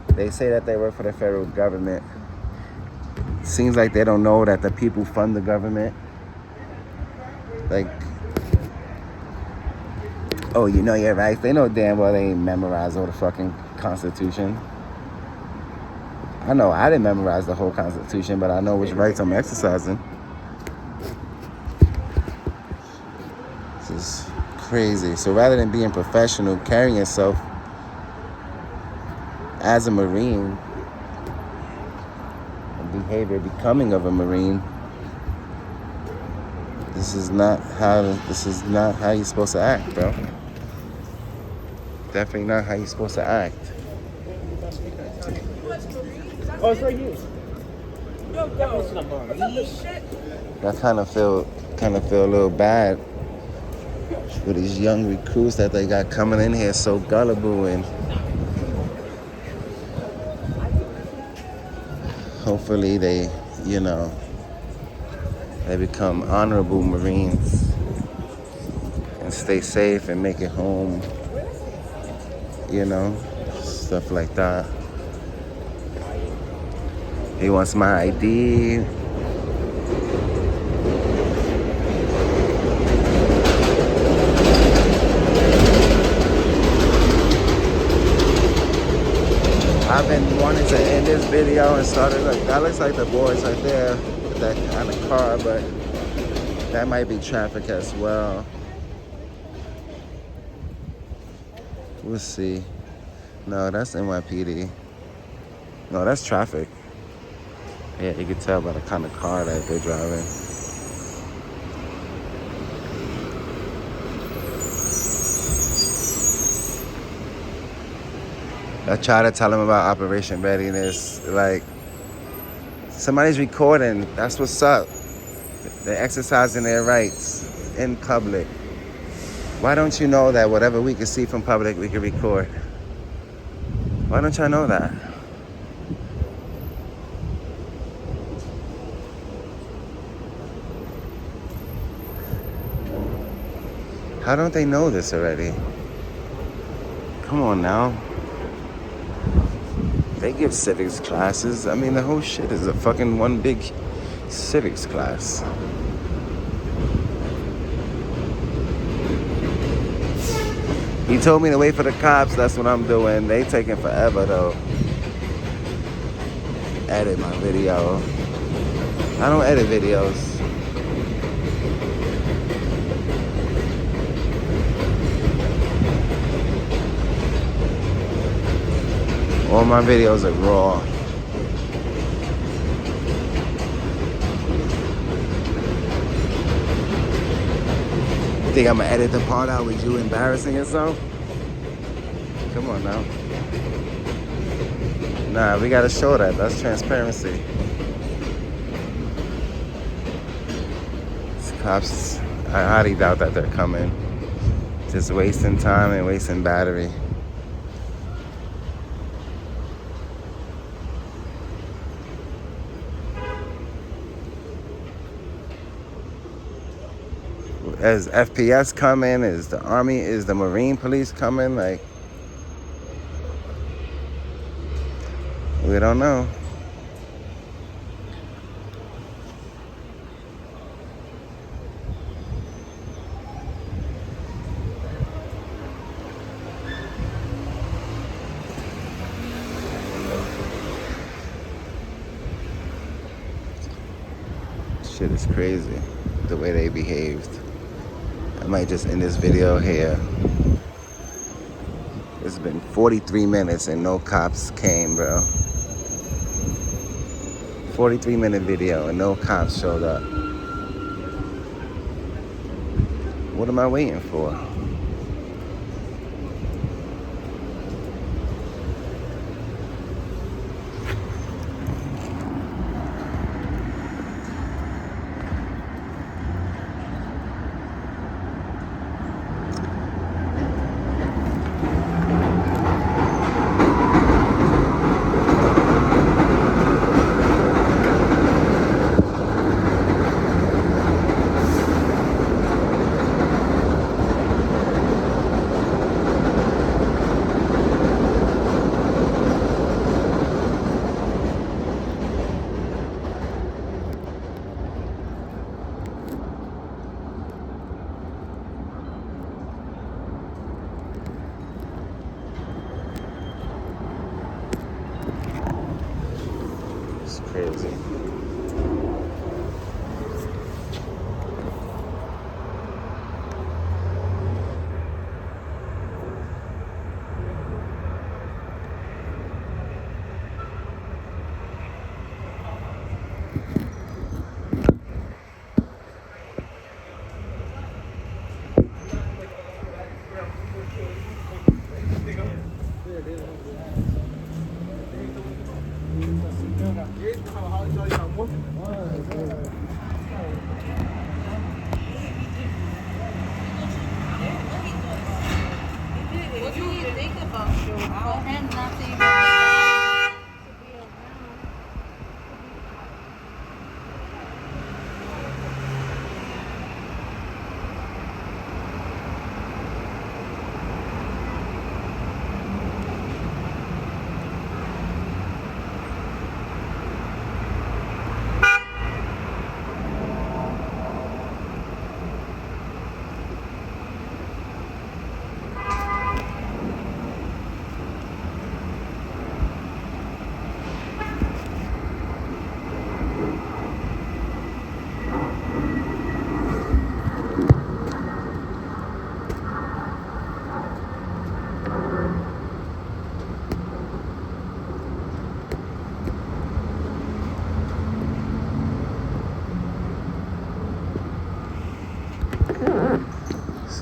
They say that they work for the federal government. Seems like they don't know that the people fund the government. Like, oh, you know your rights. They know damn well they ain't memorized all the fucking Constitution. I know I didn't memorize the whole Constitution, but I know which rights I'm exercising. This is crazy. So rather than being professional, carrying yourself as a Marine, and behavior becoming of a Marine, this is not how you're supposed to act, bro. Definitely not how you're supposed to act. Oh, it's right here. I kind of feel a little bad for these young recruits that they got coming in here so gullible, and hopefully they become honorable Marines and stay safe and make it home. You know, stuff like that. He wants my ID. I've been wanting to end this video and start it. Look, that looks like the boys right there with that kind of car, but that might be traffic as well. We'll see. No, that's NYPD. No, that's traffic. Yeah, you can tell by the kind of car that they're driving. I try to tell them about Operation Readiness. Like, somebody's recording. That's what's up. They're exercising their rights in public. Why don't you know that whatever we can see from public, we can record? Why don't y'all know that? How don't they know this already? Come on now. They give civics classes. I mean, the whole shit is a fucking one big civics class. He told me to wait for the cops. That's what I'm doing. They taking forever though. Edit my video. I don't edit videos. All my videos are raw. You think I'm gonna edit the part out with you embarrassing yourself? Come on now. Nah, we gotta show that. That's transparency. These cops, I highly doubt that they're coming. Just wasting time and wasting battery. Is FPS coming? Is the Army, is the Marine Police coming? Like, we don't know. Shit is crazy, the way they behaved. I might just end this video here. It's been 43 minutes and no cops came, bro. 43-minute video and no cops showed up. What am I waiting for?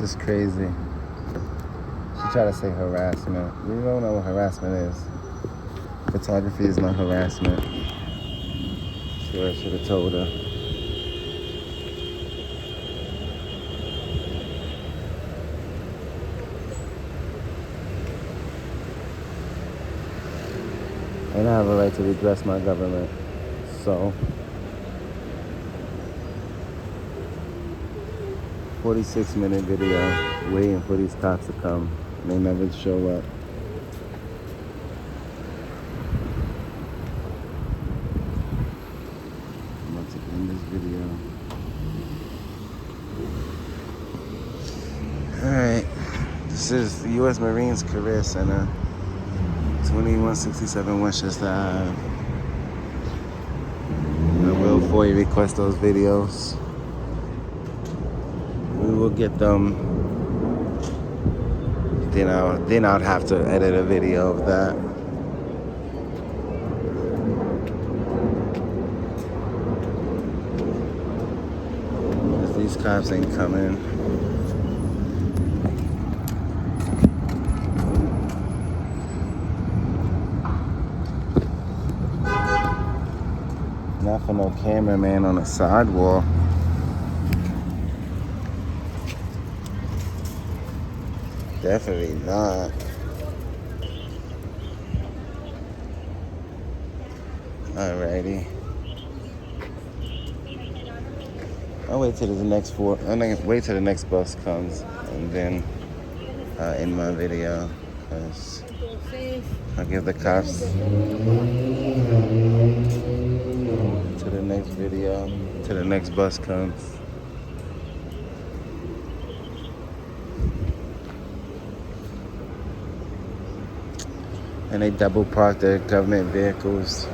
is crazy. She tried to say harassment. You don't know what harassment is. Photography is not harassment. Sure, I should have told her. And I have a right to redress my government. So, 46-minute video waiting for these cops to come. And they never show up. I'm about to end this video. Alright. This is the U.S. Marines Career Center. 2167 Westchester Ave. I will FOIA request those videos. We will get them. Then I'd have to edit a video of that. Because these cops ain't coming. Not for no cameraman on the sidewalk. Definitely not. Alrighty. I'll wait till the next wait till the next bus comes and then end my video. Cause I'll give the cops to the next video, till the next bus comes. And they double park their government vehicles.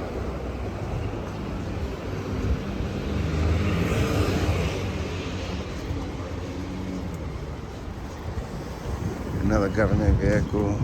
Another government vehicle.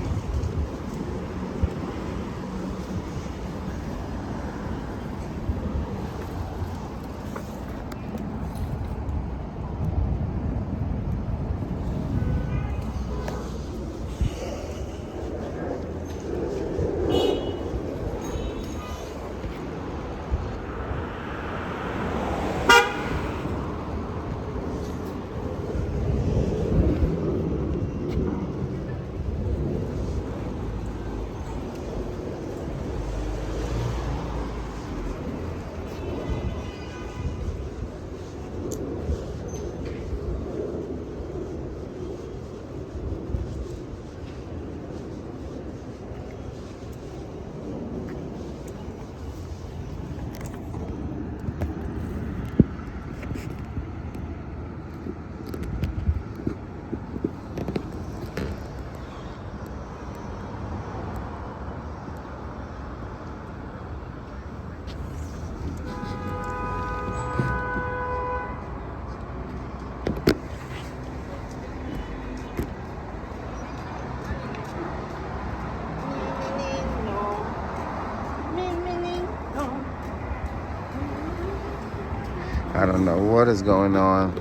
I don't know what is going on.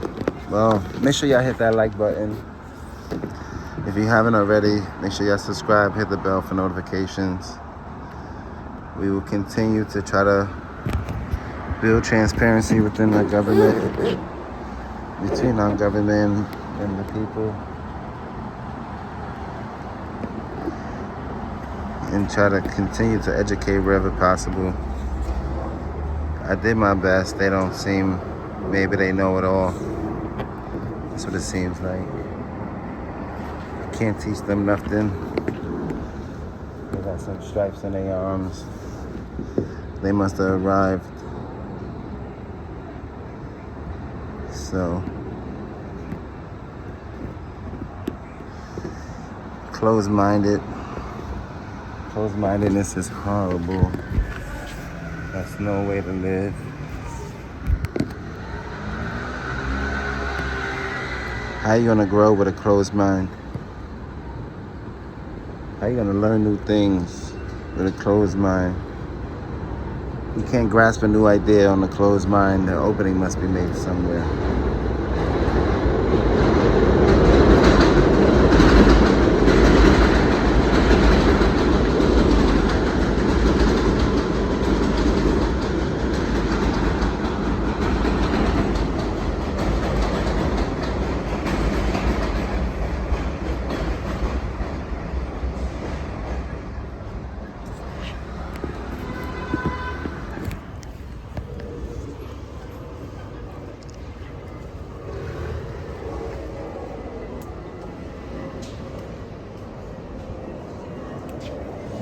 Well, make sure y'all hit that like button. If you haven't already, make sure y'all subscribe, hit the bell for notifications. We will continue to try to build transparency within our government, between our government and the people, and try to continue to educate wherever possible. I did my best. They don't seem, maybe they know it all. That's what it seems like. I can't teach them nothing. They got some stripes on their arms. They must have arrived. So, closed-minded. Closed-mindedness is horrible. That's no way to live. How you gonna grow with a closed mind? How you gonna learn new things with a closed mind? You can't grasp a new idea on a closed mind. The opening must be made somewhere.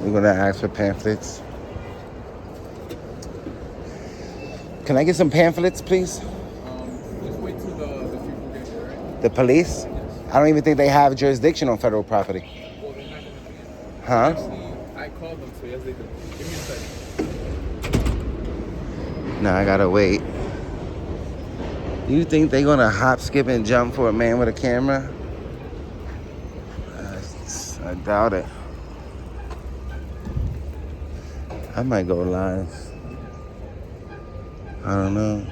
We're gonna ask for pamphlets. Can I get some pamphlets, please? Just wait till the people get here, right? The police? I don't even think they have jurisdiction on federal property. Well, they're not gonna be in. Huh? Actually, I called them, so yes, they do. Give me a second. No, I gotta wait. You think they gonna hop, skip, and jump for a man with a camera? I doubt it. I might go live. I don't know.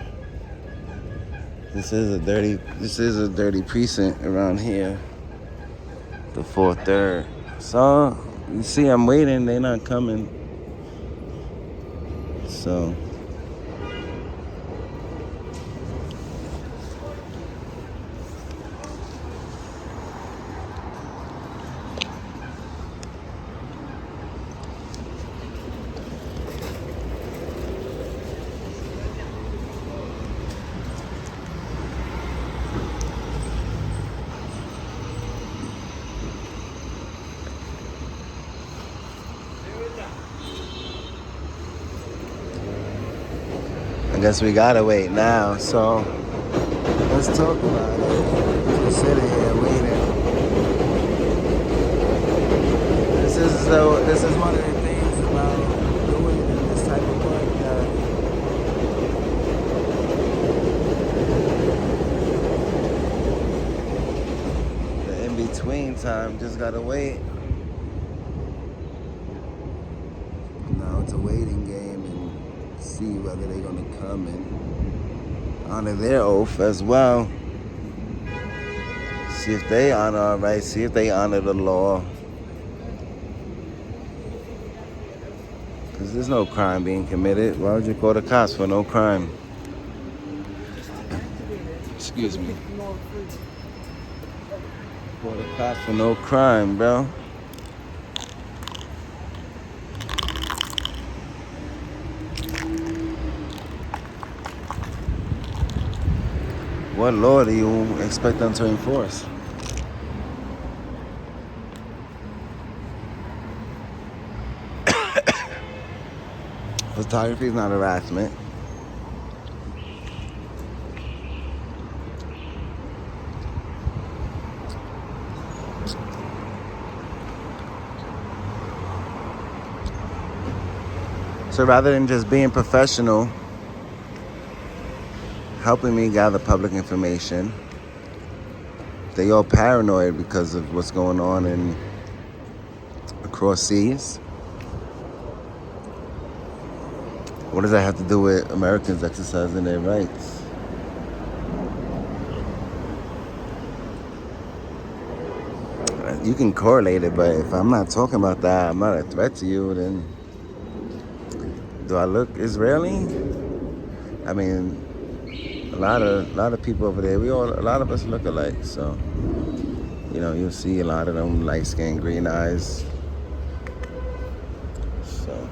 This is a dirty precinct around here. The 4th. So, you see I'm waiting, they're not coming. So I guess we gotta wait now, so let's talk about it. Just sitting here waiting. This is one of the things about doing this type of work that the in-between time just gotta wait. Now it's a waiting game and see whether they're gonna come and honor their oath as well. See if they honor our rights, see if they honor the law. Because there's no crime being committed. Why would you call the cops for no crime? Excuse me. Call the cops for no crime, bro. What law do you expect them to enforce? Photography is not harassment. So rather than just being professional, helping me gather public information, they all paranoid because of what's going on across seas. What does that have to do with Americans exercising their rights? You can correlate it, but if I'm not talking about that, I'm not a threat to you, then do I look Israeli? I mean, a lot of people over there, a lot of us look alike, so you'll see a lot of them light skin, green eyes. So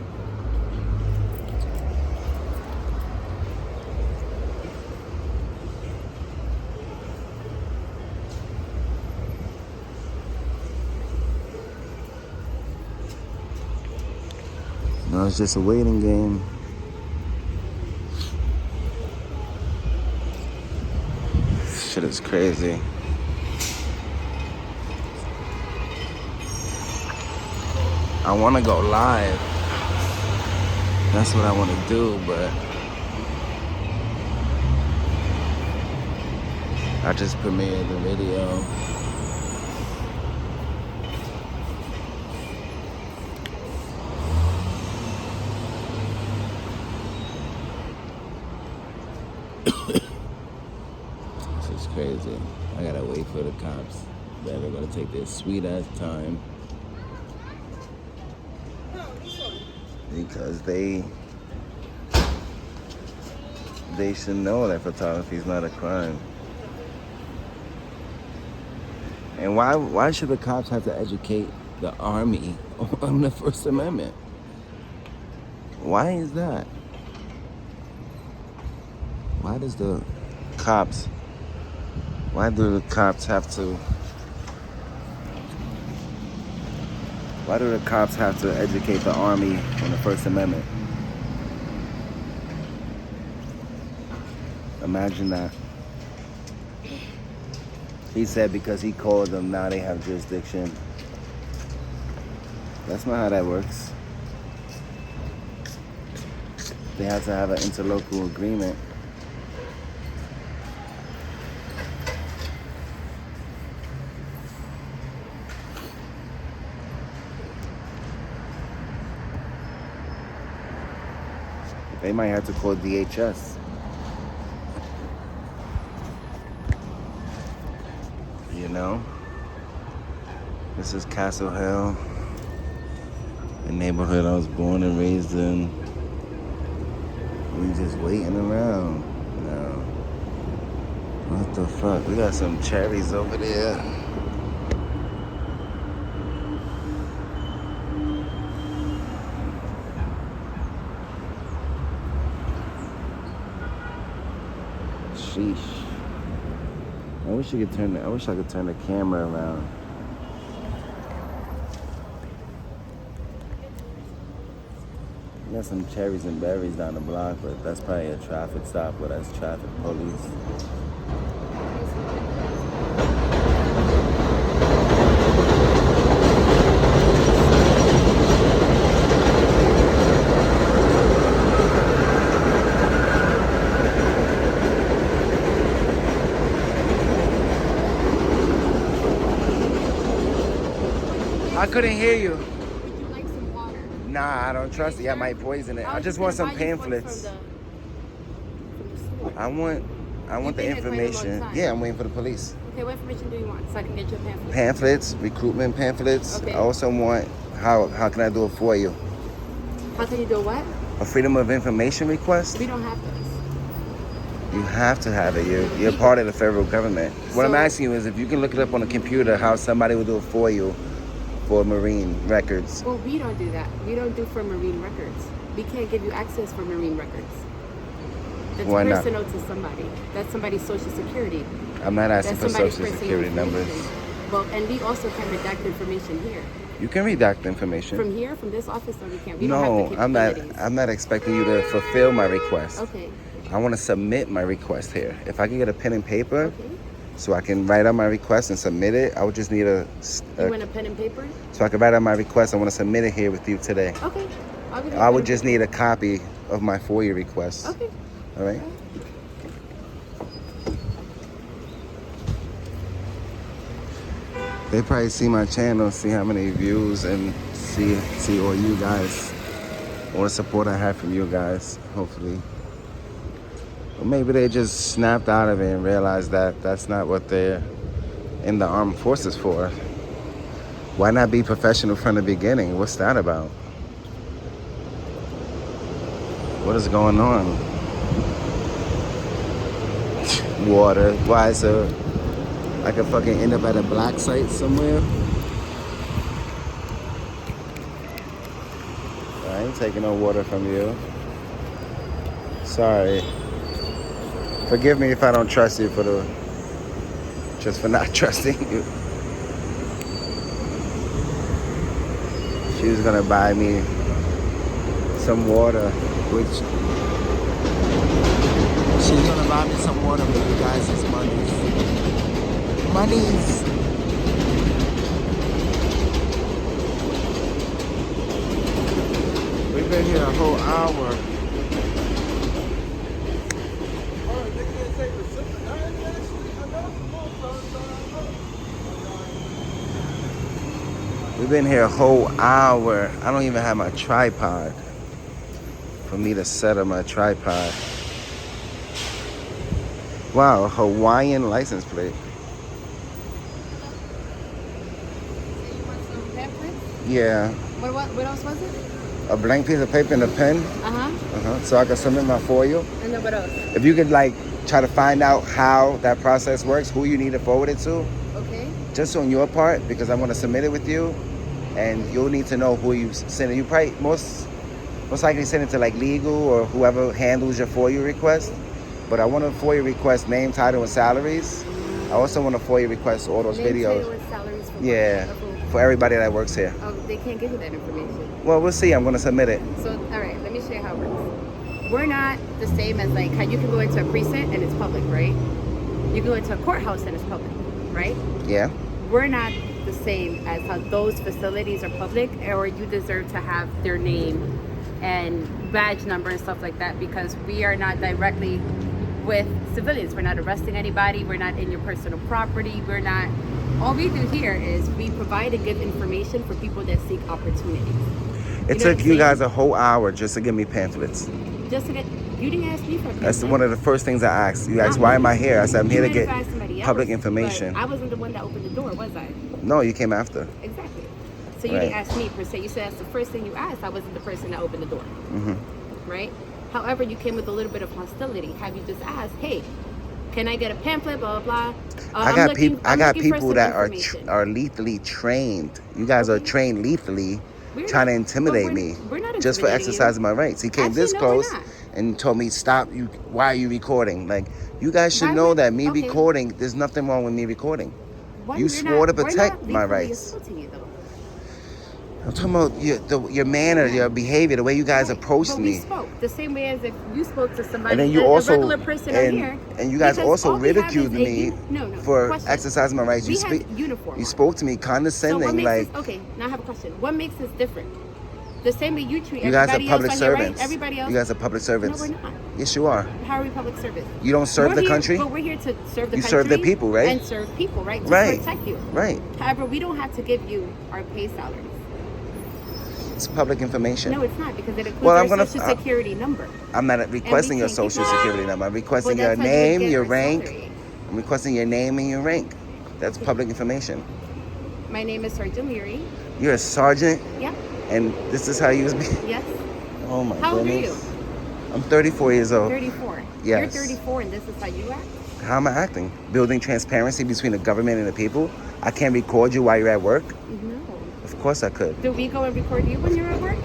no, it's just a waiting game. Shit is crazy. I want to go live. That's what I want to do, but I just premiered the video. This is crazy. I gotta wait for the cops. They're gonna take their sweet ass time. Because they should know that photography is not a crime. And why should the cops have to educate the Army on the First Amendment? Why is that? Why do the cops have to Why do the cops have to educate the Army on the First Amendment? Imagine that. He said because he called them, now they have jurisdiction. That's not how that works. They have to have an interlocal agreement. They might have to call DHS. You know? This is Castle Hill, the neighborhood I was born and raised in. We just waiting around now. What the fuck? We got some cherries over there. Sheesh. I wish I could turn the camera around. We got some cherries and berries down the block, but that's probably a traffic stop, but that's traffic police. I couldn't hear you. Would you like some water? Nah, I don't trust it. Yeah, I might poison it. I just want some pamphlets. I want the information. Yeah, I'm waiting for the police. Okay, what information do you want? So I can get you a pamphlet. Pamphlets, recruitment pamphlets. Okay. I also want how can I do it for you? How can you do what? A Freedom of Information request? We don't have those. You have to have it. You're part of the federal government. What I'm So- asking you is if you can look it up on a computer, how somebody will do it for you for Marine records. Well, we don't do that. We don't do for Marine records. We can't give you access for Marine records. That's Why not? personal to somebody. That's somebody's social security. I'm not asking That's for somebody's social personal security numbers. information. Well, and we also can redact information here. You can redact the information. From here, from this office, no, we can't. We don't No, have the I'm not. capabilities. I'm not expecting you to fulfill my request. Okay. I want to submit my request here. If I can get a pen and paper, Okay. so I can write out my request and submit it, I would just need You want a pen and paper? so I can write out my request. I want to submit it here with you today. Okay. I'll give you a I pen would and just paper. need a copy of my FOIA request. Okay. All right. They probably see my channel, see how many views, and see all you guys, all the support I have from you guys, hopefully. Or maybe they just snapped out of it and realized that that's not what they're in the armed forces for. Why not be professional from the beginning? What's that about? What is going on? Water. Why is there... I could fucking end up at a black site somewhere. I ain't taking no water from you. Sorry. Forgive me if I don't trust you just for not trusting you. She was gonna buy me some water, which she's gonna buy me some water for you guys this Mondays. Monies. We've been here a whole hour. We've been here a whole hour. I don't even have my tripod for me to set up my tripod. Wow, a Hawaiian license plate. You want some pamphlets? Yeah, What else was it? a blank piece of paper and a pen. Uh-huh. So I can submit my FOIA. And then what else? If you could like try to find out how that process works, who you need to forward it to, Okay. just on your part, because I'm gonna submit it with you, and you'll need to know who you send it. You probably most likely send it to like legal or whoever handles your FOIA request. But I want a FOIA request name, title, and salaries. I also want a FOIA request all those Name, videos. title, and salaries for Yeah. what? for everybody that works here. Oh, they can't give you that information. Well, we'll see. I'm going to submit it. So, all right, let me show you how it works. We're not the same as like how you can go into a precinct and it's public, right? You go into a courthouse and it's public, right? Yeah. We're not the same as how those facilities are public, or you deserve to have their name and badge number and stuff like that, because we are not directly with civilians. We're not arresting anybody. We're not in your personal property. We're not. All we do here is we provide and give information for people that seek opportunities. It took you guys a whole hour just to give me pamphlets. Just to get. You didn't ask me for a pamphlet. That's one of the first things I asked. You asked, why am I here? I said, I'm here to You get might have asked somebody public else, information. but I wasn't the one that opened the door, was I? No, you came after. Exactly. So you Right. didn't ask me per se. You said that's the first thing you asked. I wasn't the person that opened the door. Right? However, you came with a little bit of hostility. Have you just asked, hey, can I get a pamphlet, blah, blah, blah. I got people some that are information. are lethally trained. You guys are trained lethally, We're trying to not- intimidate but me we're not just for intimidating you. exercising my rights. He came Actually, this no, we're close not. and told me, stop. You. Why are you recording? Like, you guys should Why know would- that me okay. recording, there's nothing wrong with me recording. Why You we're swore to we're protect not my lethally rights. assaulting you, though. I'm talking about your manner, your behavior, the way you guys Right. approached But me. we spoke the same way as if you spoke to somebody, And then you a also regular person out here. and you guys because also all we have ridiculed is a me no, for question. exercising my rights. We You have speak. uniform You on. spoke to me So what condescending, makes like this, okay, now I have a question. What makes this different? The same way you treat you guys are everybody else public on here, right? servants. Everybody else. You guys are public No, servants. we're not. Yes, you are. How are we public service? You don't serve We're the here- country. But we're here to serve the You country. serve the people, right? And serve people, right? To Right. protect you. Right. However, we don't have to give you our pay salaries. It's public information. No, it's not, because it includes Well, I'm our gonna- social security number. I'm not requesting your can't give social you- security number. I'm Well, requesting your that's how you would name, get your our rank. salary. I'm requesting your name and your rank. That's public information. My name is Sergeant Leary. You're a sergeant, Yeah. and this is how you was being. Yes. Oh my How old are goodness. you? I'm 34 years old. 34. Yes. You're 34 and this is how you act? How am I acting? Building transparency between the government and the people. I can't record you while you're at work. No. Of course I could. Do we go and record you when you're at work?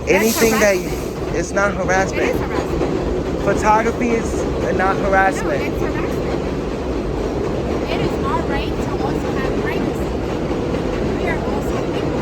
Anything that harassment. it's not It harassment. is harassment. Photography is not No, harassment. it's harassment. It is our right to also have privacy. We are also people.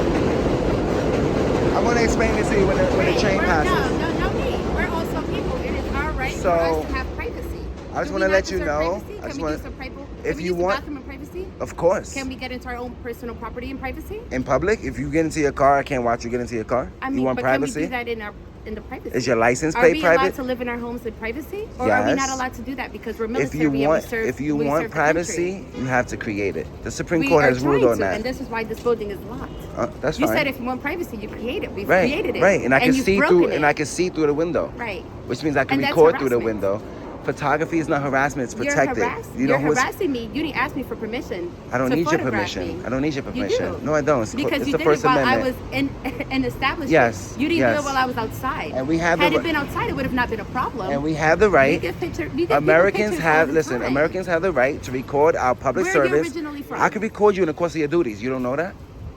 I'm gonna explain this to you when the train We're- passes. No, me. We're also people. It is our right for us to have privacy. I just Do wanna we let not you deserve know, privacy? I Can just we wanna- use the privacy? if Can we you use the want- bathroom in privacy? Of course. Can we get into our own personal property in privacy? In public, if you get into your car, I can't watch you get into your car. I mean, you want but privacy? can we do that in the privacy? Is your license Are plate we allowed private? to live in our homes in privacy, or are we Yes. not allowed to do that because we're If military you and we want, serve? if you we want serve the privacy, country? you have to create it. The Supreme We Court are has ruled trying on to, that. and this is why this building is locked. That's You fine. said if you want privacy, you create it. We've right, created it. right, and I can you've see broken through, it. and I can see through the window. Right. Which means I can And that's record through the harassment. window. Photography is not harassment; it's You're protected. You're who's? harassing me. You didn't ask me for permission. I don't to need your photograph permission. me. I don't need your You permission. do. No, I don't. It's Because it's you the did First it while Amendment. I was in an establishment. Yes, You didn't yes. do it while I was outside. And we have Had the it been outside, it would have not been a problem. And we have the You right. get you get people Americans pictures have all the listen. time. Americans have the right to record our public Where are you service. originally from? I can record you in the course of your duties. You don't know that?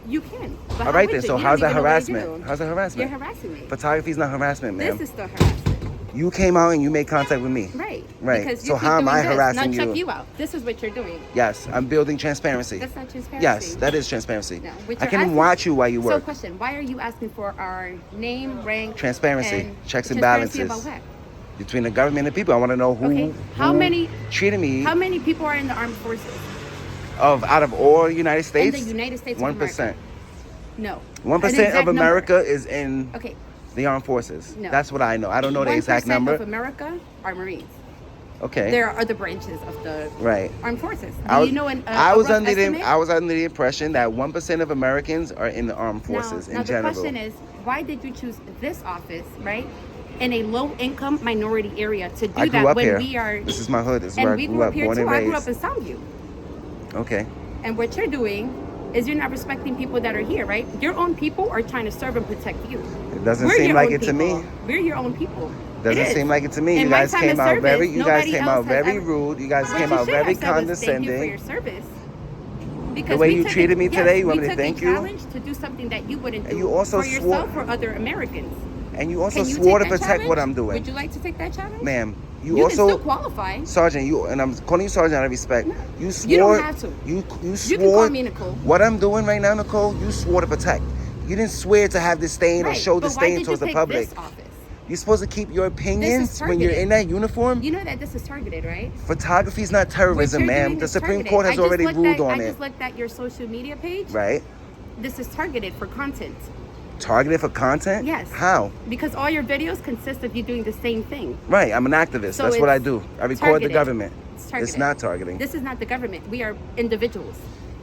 You can. But All how right would then. you? So You how's don't that even know what I do. harassment? How's that harassment? You're harassing me. Photography is not harassment, ma'am. This is still harassment. You came out and you made contact with me. Right. Right. Because So you keep how am doing I this. harassing now you? check you out. This is what you're doing. Yes, I'm building transparency. That's not transparency. Yes, that is transparency. No, what I you're can asking- watch you while you So work. question, why are you asking for our name, rank, Transparency, and checks and transparency balances. about Between the government and the people, I want to know who, what? Okay. How who many treated me how many people are in the armed forces? out of all United States. In the United States of 1%. No. 1% An exact of number. America is in Okay. the armed forces. No. That's what I know. I don't know the exact 1% number. of America are Marines. Okay. There are other branches of the Right. armed forces. Do I was, you know I was rough under estimate? the I was under the impression that 1% of Americans are in the armed forces now in general. the question is, why did you choose this office, right? In a low-income minority area to do I grew that up when here. we are This is my hood. This is where and I we grew grew up, up here born too. and I grew up raised. in Soundview. Okay. And what you're doing is you're not respecting people that are here, right? Your own people are trying to serve and protect you. It doesn't We're seem your like own it to people. me. We're your own people. Doesn't It is. seem like it to me. In You my guys time came in out service, very. You guys nobody came else out has very ever- rude. You guys But came you out should very have said was, Thank you for your condescending. service. The way we you took treated me today, you want we me to took thank a you? challenge to do something that you wouldn't do And you also for yourself swore- or other Americans. And you also Can you swore to take that protect what challenge? I'm doing. Would you like to take that challenge? Ma'am, You can also still qualify. Sergeant, and I'm calling you Sergeant out of respect. You swore. You don't have to. You swore. You can call me Nicole. What I'm doing right now, Nicole, you swore to protect. You didn't swear to have this stain or show this stain towards the public. This office? You're supposed to keep your opinions when you're in that uniform. You know that this is targeted, right? Photography is not terrorism, ma'am. The Supreme Court has already ruled on it. I just looked at your social media page. Right. This is targeted for content. Targeted for content? Yes. How? Because all your videos consist of you doing the same thing. Right. I'm an activist. So that's what I do. I record targeted. the government. It's targeted. It's not targeting. This is not the government. We are individuals.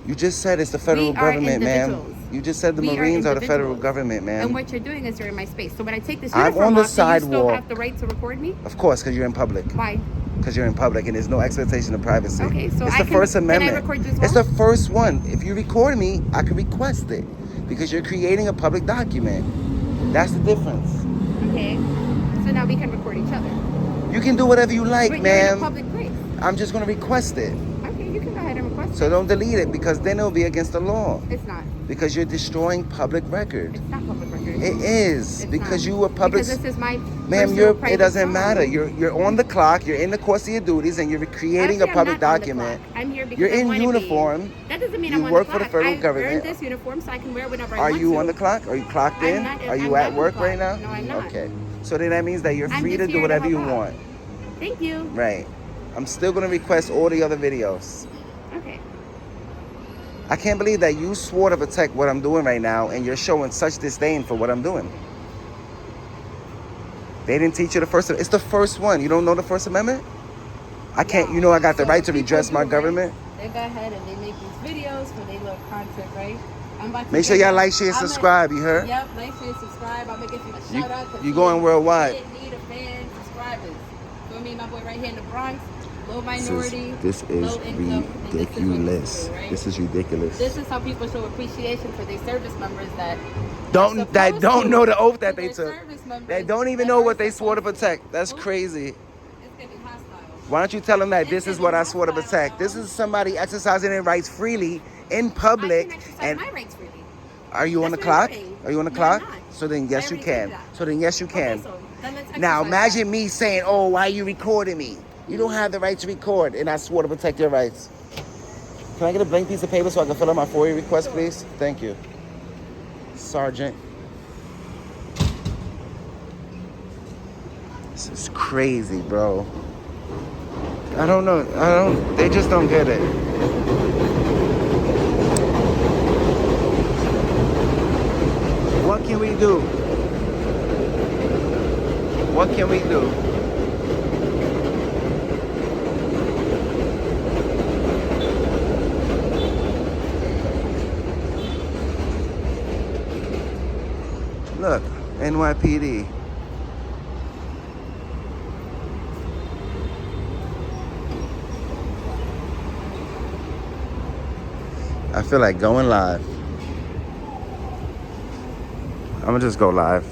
You just said it's the federal We are government, ma'am. individuals. You just said the We Marines are the federal individuals. government, ma'am. And what you're doing is you're in my space. So when I take this I'm uniform on the off, do you still sidewalk. have the right to record me? Of course, because you're in public. Why? Because you're in public and there's no expectation of privacy. Okay, so it's I the can- First can I Amendment. record you as It's well? the first one. If you record me, I can request it because you're creating a public document. That's the difference. Okay. So now we can record each other. You can do whatever you like, But you're in a ma'am. public place. I'm just gonna request it. Okay, you can go ahead and request So don't delete it because then it'll be against the law. it. It's not. Because you're destroying public record. It's not public record. It is It's because not. you were public. Because this is my Ma'am, personal, it private doesn't phone. matter. You're on the clock. You're in the course of your duties, and you're creating Actually, a public I'm not on the document. clock. I'm here because You're I in wanna be. uniform. That doesn't mean You I'm on work the for the clock. federal I've government. earned this uniform so I can wear it whenever I Are want you to. on the clock? Are you clocked I'm in? not- Are you I'm at not on the work clock. right now? No, I'm not. Okay. So then that means that you're I'm free just to do here to whatever you help out. want. Thank you. Right. I'm still gonna request all the other videos. Okay. I can't believe that you swore to protect what I'm doing right now, and you're showing such disdain for what I'm doing. They didn't teach you the first. It's the first one. You don't know the First Amendment? I can't. You know I got the So right to people redress do, my right? government. They go ahead and they make these videos for their little content, right? I'm about to Make sure get y'all them- like, share, I'm gonna- subscribe. You heard? Yep, like, share, subscribe. I'm gonna give him a You- shout out. 'cause you he going worldwide. didn't need a fan subscribers. For me, my boy right here in the Bronx, low minority, This is low income. and this is what we ridiculous. do, right? This is ridiculous. This is how people show appreciation for their service members that That supposed don't to, know the oath that to they their took. service members That don't even that know are what they swore to supposed protect. That's Oops. crazy. It's getting hostile. Why don't you tell them that It's this is getting what I swore to hostile protect? This now. is somebody exercising their rights freely in I public. can exercise And my rights freely. are you on the That's what I'm clock? saying. Are you on the No, clock? I'm not. So then yes, I you already can. told you that. So then yes, you can. Okay, so then let's Now exercise imagine that. me saying, "Oh, why are you recording me? You don't have the right to record," and I swore to protect your rights. Can I get a blank piece of paper so I can fill out my FOIA request, please? Thank you, Sergeant. This is crazy, bro. I don't know. They just don't get it. What can we do? What can we do? Look, NYPD. I feel like going live. I'm gonna just go live.